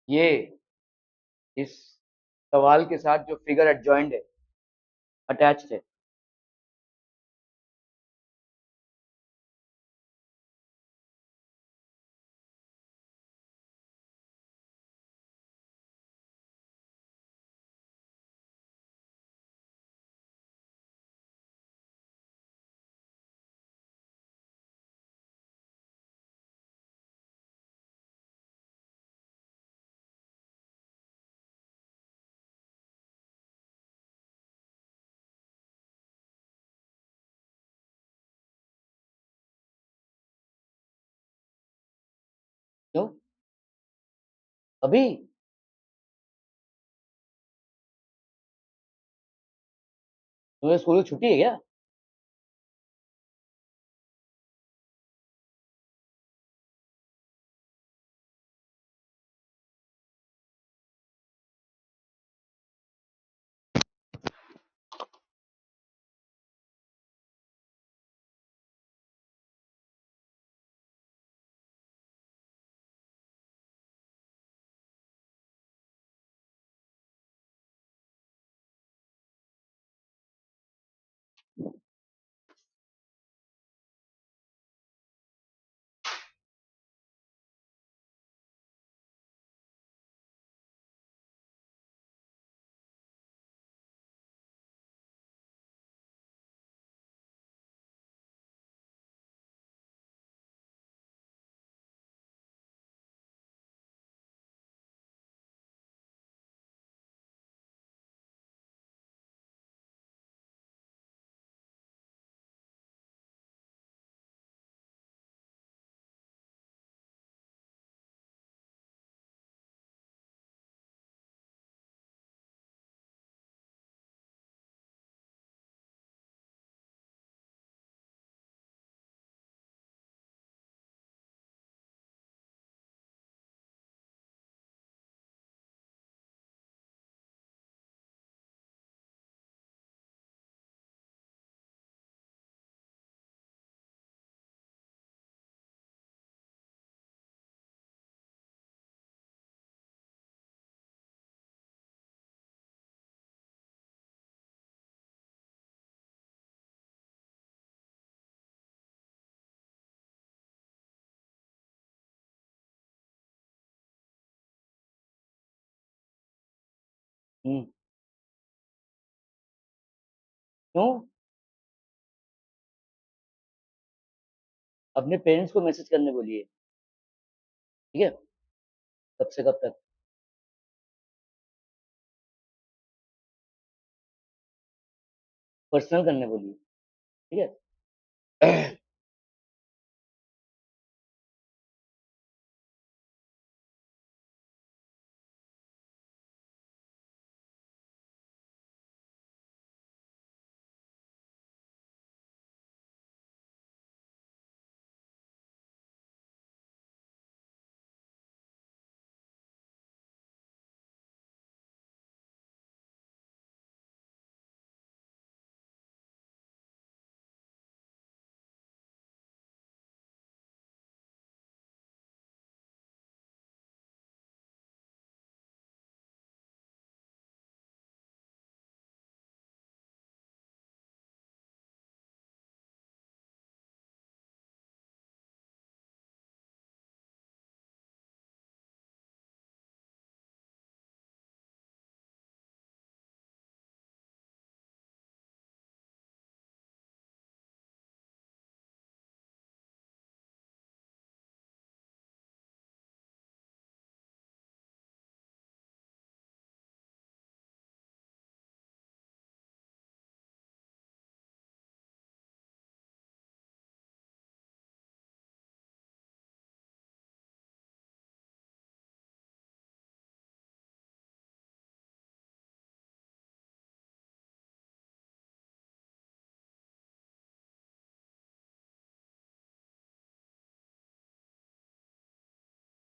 ये इस सवाल के साथ जो फिगर एडजॉइंड है, अटैच्ड है, तो अभी तुम्हें स्कूल की छुट्टी है क्या? क्यों? अपने पेरेंट्स को मैसेज करने बोलिए, ठीक है? कब से कब तक? पर्सनल करने बोलिए, ठीक है?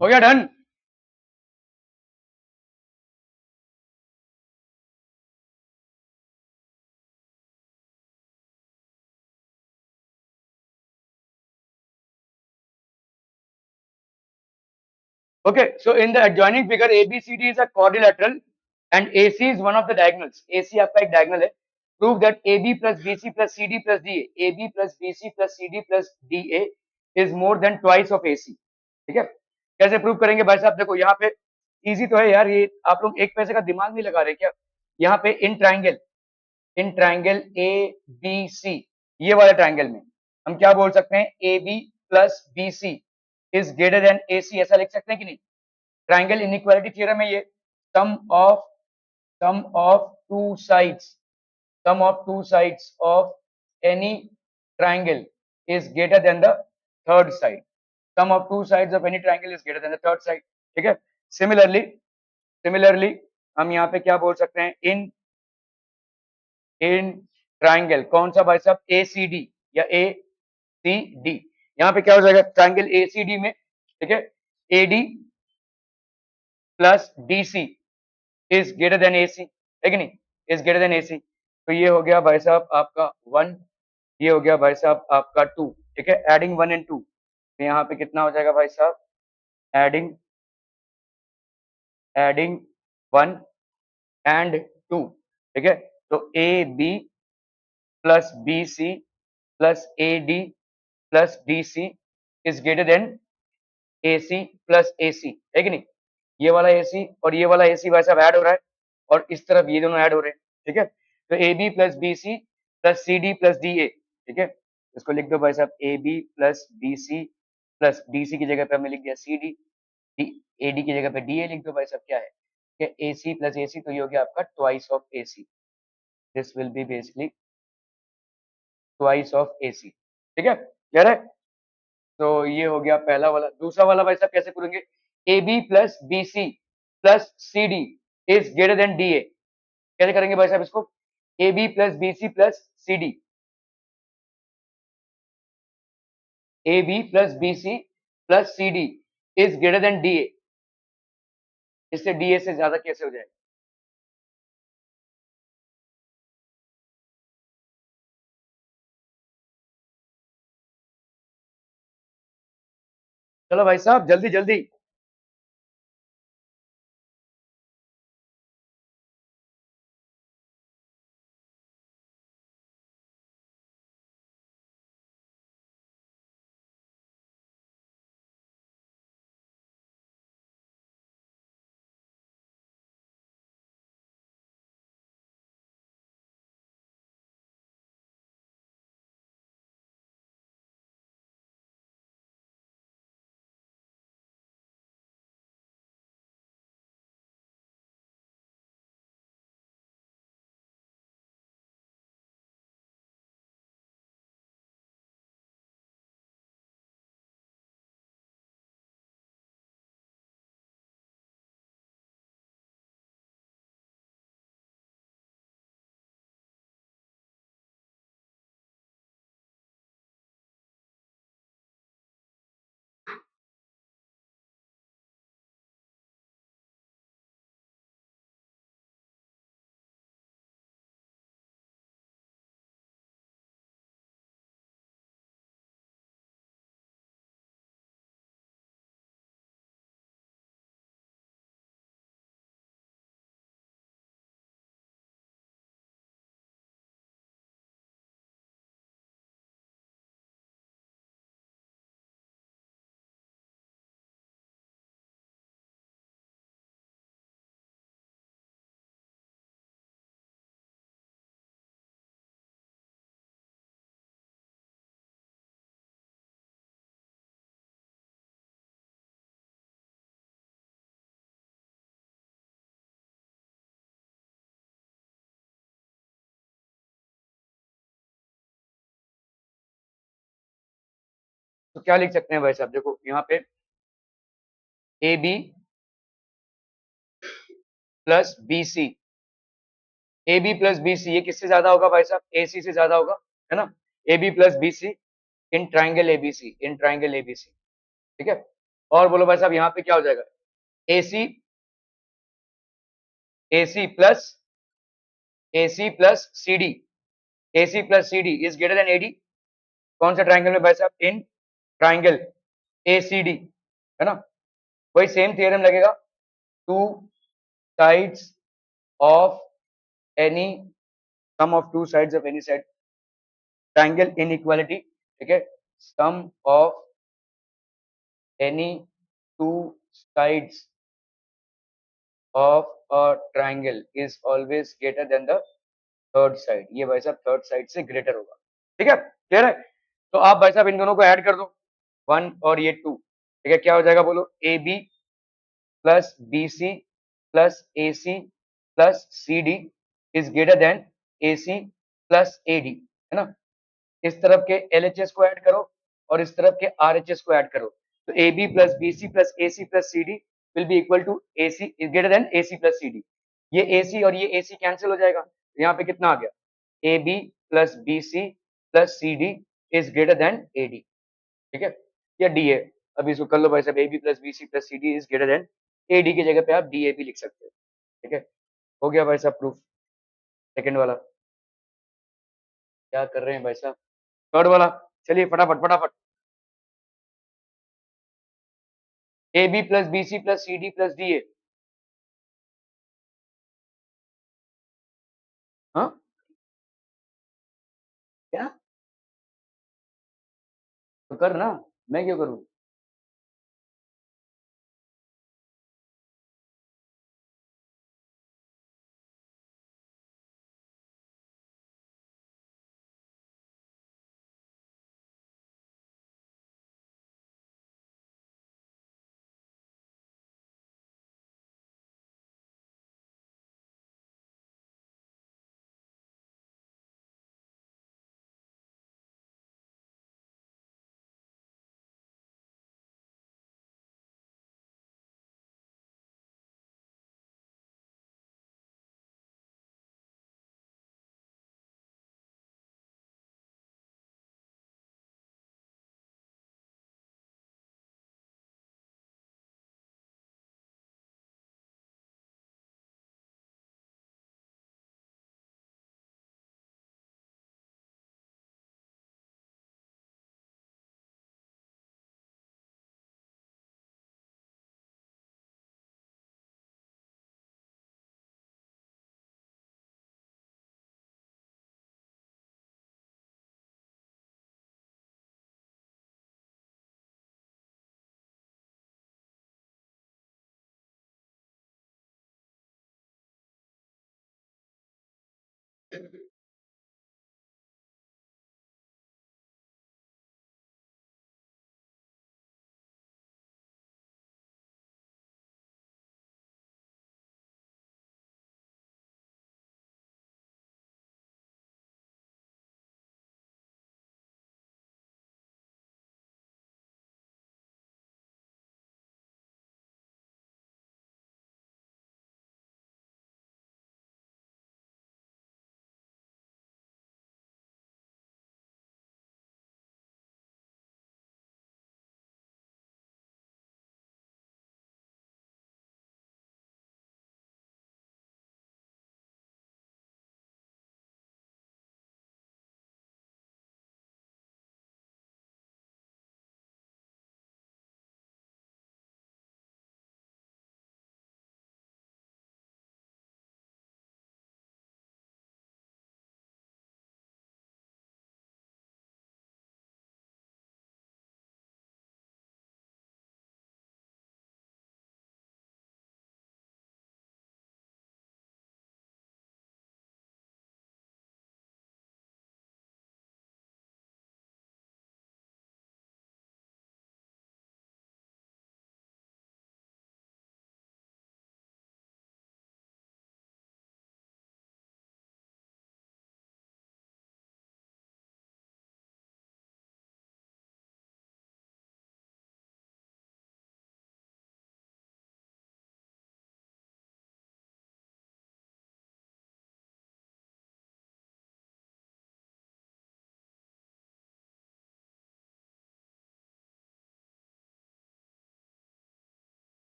हो गया done? Okay, so in the adjoining figure, ABCD is a quadrilateral and AC is one of the diagonals. AC आपका एक diagonal है. Prove that AB plus BC plus CD plus DA, AB plus BC plus CD plus DA is more than twice of AC. ठीक है? कैसे prove करेंगे भाई साहब? देखो यहाँ पे इजी तो है यार, ये आप लोग एक पैसे का दिमाग नहीं लगा रहे क्या? यहाँ पे in triangle A B C, ये वाले ट्राइंगल में हम क्या बोल सकते हैं? A B plus B C is greater than A C, ऐसा लिख सकते हैं कि नहीं? ट्राइंगल इनइक्वालिटी थ्योरम है ये. Sum of sum of two sides sum of two sides of any triangle is greater than the third side. Sum of two sides of any triangle is greater than the third side. ठीक है? Similarly हम यहाँ पे क्या बोल सकते हैं? In triangle कौन सा भाई साहब? ए सी डी या ए सी डी. यहाँ पे क्या हो जाएगा? ट्राइंगल ए सी डी में, ठीक है, A D plus D C is greater than A C, है कि नहीं? Is greater than A C. तो ये हो गया भाई साहब आपका 1, ये हो गया भाई साहब आपका 2. ठीक है, एडिंग 1 एंड 2, तो यहाँ पे कितना हो जाएगा भाई साहब? Adding adding 1 and 2. ठीक है, तो A B plus B C plus A D plus D C is greater than A C plus A C, है कि नहीं? ये वाला ए सी और ये वाला ए सी भाई साहब ऐड हो रहा है और इस तरफ ये दोनों ऐड हो रहे हैं, ठीक है? तो A B plus B C plus C D plus D A, ठीक है? इसको लिख दो भाई साहब A B plus B C plus D C की जगह पे हमने लिख दिया सी डी, ए डी की जगह पे डी ए लिख दो भाई साहब, क्या है? ए सी प्लस ए सी, तो ये हो गया आपका twice of A C, this will be basically twice of A C, ठीक है? क्लियर है? तो ये हो गया पहला वाला। दूसरा वाला भाई साहब कैसे करेंगे? A B plus B C plus C D is greater than D A, कैसे करेंगे भाई साहब इसको? A B plus B C plus C D, A B plus B C plus C D is greater than D A, इससे D ए से ज्यादा कैसे हो जाएगा? चलो भाई साहब जल्दी जल्दी। तो क्या लिख सकते हैं भाई साहब? देखो यहाँ पे A B plus B C, A B plus B C ये किससे ज्यादा होगा भाई साहब? ए सी से ज्यादा होगा, है ना? A B plus B C in triangle ABC, in triangle ABC, ठीक है? और बोलो भाई साहब यहाँ पे क्या हो जाएगा? A C, A C plus A C plus C D, A C plus C D is greater than A D. कौन सा ट्राइंगल में भाई साहब? इन ट्राइंगल ए सी डी, है ना? वही सेम थियरम लगेगा, two sides of any, sum of two sides of any side triangle inequality, ठीक है? Sum of any two sides of a triangle is always greater than the third side, ये भाई साहब third side से greater होगा, ठीक है? Clear है? तो आप भाई साहब इन दोनों को ऐड कर दो, वन और ये टू, ठीक है? क्या हो जाएगा बोलो? A B plus B C plus A C plus C D is greater than A C plus A D, है ना? इस तरफ के एल एच एस को ऐड करो और इस तरफ के आर एच एस को ऐड करो, तो A B plus B C plus A C plus C D will be equal to A C is greater than A C plus C D. ये ए सी और ये ए सी कैंसिल हो जाएगा, यहाँ पे कितना आ गया? A B plus B C plus C D is greater than A D, ठीक है? या डी ए, अभी इसको कर लो भाई साहब, A B plus B C plus C D is greater than A D की जगह पे आप डी ए भी लिख सकते हो, ठीक है? हो गया भाई साहब प्रूफ, सेकंड वाला। क्या कर रहे हैं भाई साहब? थर्ड वाला, चलिए फटाफट फटाफट। A B plus B C plus C D plus D A, हाँ क्या? तो कर ना, मैं क्यों करूँ?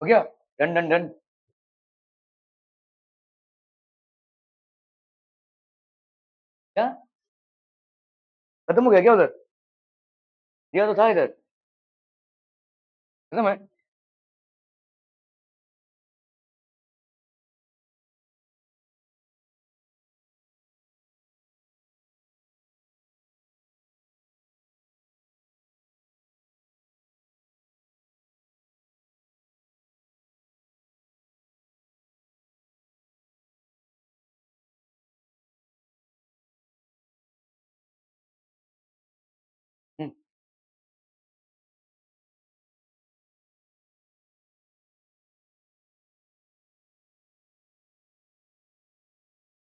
हो गया? Done done done. क्या? खत्म हो गया क्या उधर? दिया तो था इधर। खत्म है? हम्म।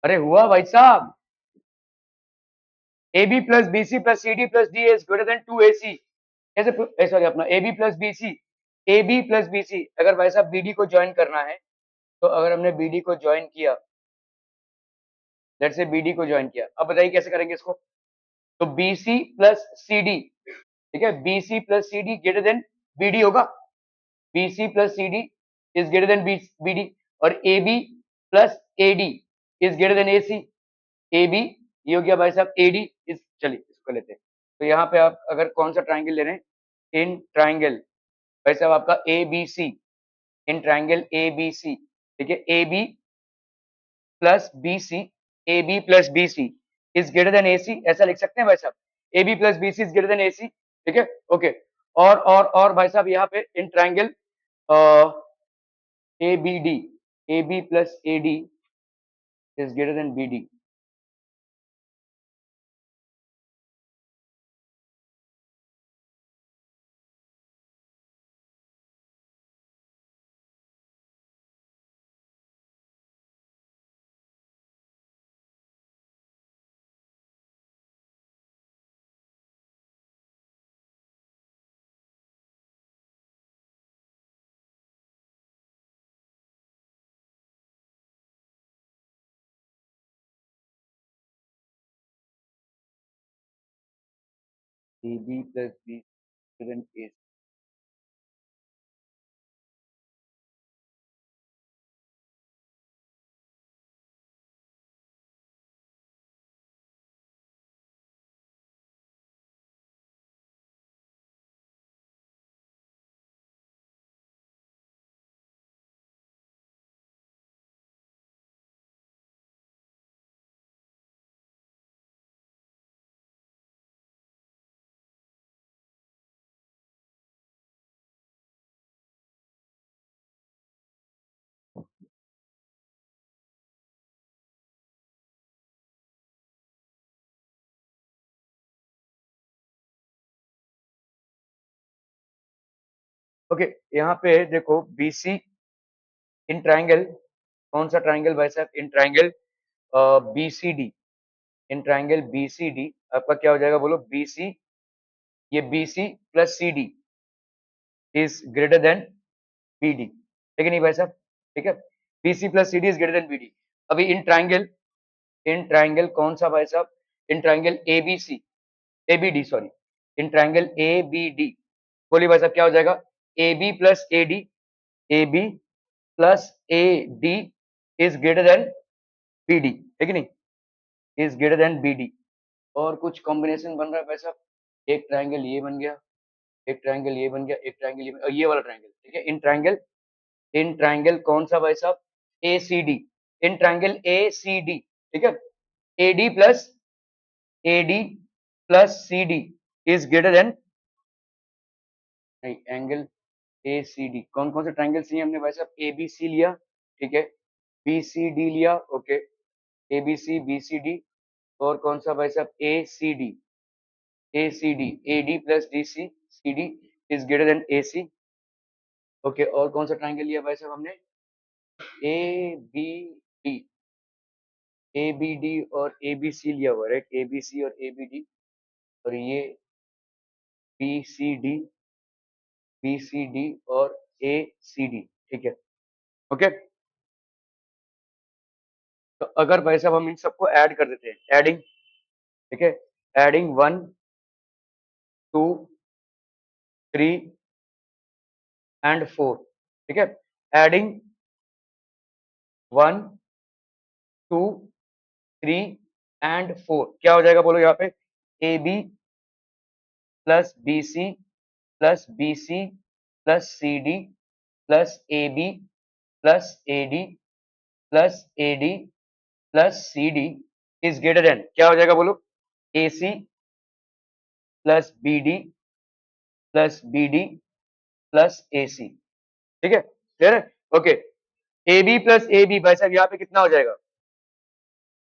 अरे हुआ भाई साहब। A B plus B C plus C D plus D is greater than two A C. कैसे? सॉरी, अपना A B plus B C, A B plus B C, अगर भाई साहब बी डी को ज्वाइन करना है, तो अगर हमने बी डी को ज्वाइन किया, लेट्स से बी डी को ज्वाइन किया, अब बताइए कैसे करेंगे इसको? तो B C plus C D, ठीक है, B C plus C D greater than B D होगा। B C plus C D is greater than B D. और A B plus A D is greater than A C. A B, ये हो गया भाई साहब ए D is, चलिए इसको लेते हैं। तो यहाँ पे आप अगर कौन सा ट्राइंगल ले रहे हैं, इन ट्राइंगल भाई साहब आपका A B C, in triangle A B C, ठीक है, A B plus B C, A B plus B C, is greater than AC, ऐसा लिख सकते हैं भाई साहब, AB plus BC is greater than AC, ठीक है, ओके। और भाई साहब यहाँ पे in triangle ABD, AB plus AD is greater than BD, AB plus BC greater than AC। Okay, यहाँ पे देखो BC इन ट्राइंगल, कौन सा ट्राइंगल भाई साहब, in triangle BCD, in triangle BCD आपका क्या हो जाएगा बोलो, BC, ये BC plus CD is greater than BD, ठीक है नहीं भाई साहब, ठीक है, BC plus CD is greater than BD। अभी इन ट्राइंगल कौन सा भाई साहब, in triangle ABC, ABD sorry, in triangle ABD, बोलिए भाई साहब क्या हो जाएगा, AB plus AD, AB plus AD is greater than BD, ठीक है नहीं, इज ग्रेटर देन BD। और कुछ कॉम्बिनेशन बन रहा है भाई साहब, एक ट्राइंगल ये बन गया, एक ट्राइंगल ये बन गया, एक ट्राइंगल ये और ये वाला ट्राइंगल, ठीक है, इन ट्राइंगल कौन सा भाई साहब, ACD, इन ट्राइंगल ACD, ठीक है, AD plus AD plus CD is greater then, नहीं, एंगल ACD, कौन कौन से ट्राइंगल लिए हमने भाई साहब, ABC लिया, ठीक है, BCD लिया, ओके, ABC BCD, और कौन सा भाई साहब, ACD AD plus DC CD is greater than AC, okay, और कौन सा ट्राइंगल लिया भाई साहब हमने, ABD, ABD और ABC लिया हुआ, राइट, ABC और ABD, और ये BCD BCD और ACD, ठीक है, ओके। तो अगर भाई साहब हम इन सबको ऐड कर देते हैं, एडिंग, ठीक है, एडिंग 1 2 3 एंड 4, ठीक है, एडिंग 1 2 3 एंड 4 क्या हो जाएगा बोलो यहाँ पे, AB plus BC plus BC plus CD plus AB plus AD plus AD plus CD is greater then, क्या हो जाएगा बोलो, AC plus BD plus BD plus AC, ठीक है, क्लियर है, ओके। AB प्लस AB भाई साहब यहाँ पे कितना हो जाएगा,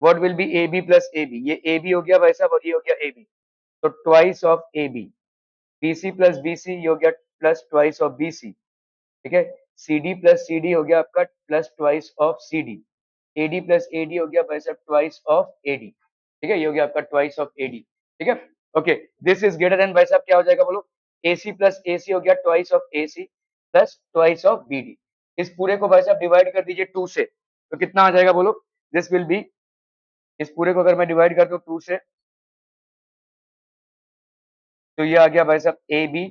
what will be AB plus AB, ये AB हो गया भाई साहब और ये हो गया AB, तो twice of AB, BC plus BC ये हो गया प्लस ट्वाइस ऑफ BC, ठीक है, CD प्लस CD हो गया आपका plus twice of CD, AD plus AD हो गया भाई साहब ट्वाइस ऑफ AD, ठीक है, ये हो गया आपका ट्वाइस ऑफ AD, ठीक है, okay. This is greater then भाई साहब क्या हो जाएगा बोलो, AC प्लस AC हो गया twice of AC plus twice of BD। इस पूरे को भाई साहब डिवाइड कर दीजिए 2 से, तो कितना आ जाएगा बोलो, दिस विल बी, इस पूरे को अगर मैं डिवाइड कर दूं 2 से, तो ये आ गया भाई साहब AB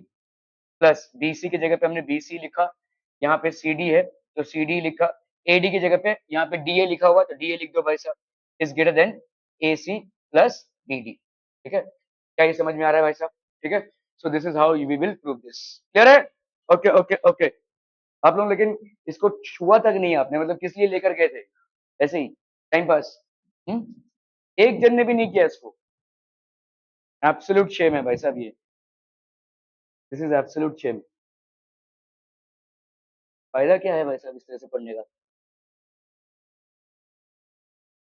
प्लस BC की जगह पे हमने BC लिखा, यहाँ पे CD है तो CD लिखा, AD की जगह पे यहाँ पे DA लिखा हुआ तो DA लिख दो भाई साहब, is greater than AC plus BD, ठीक है, क्या ये समझ में आ रहा है भाई साहब, ठीक है, so this is how we will prove this, clear है, ओके ओके ओके। आप लोग लेकिन इसको छुआ तक नहीं आपने, मतलब किस लिए लेकर गए थे, ऐसे ही टाइम पास, एक जन ने भी नहीं किया इसको। एब्सोल्यूट शेम है भाई साहब ये, दिस इज एब्सोल्यूट शेम। फायदा क्या है भाई साहब इस तरह से पढ़ने का?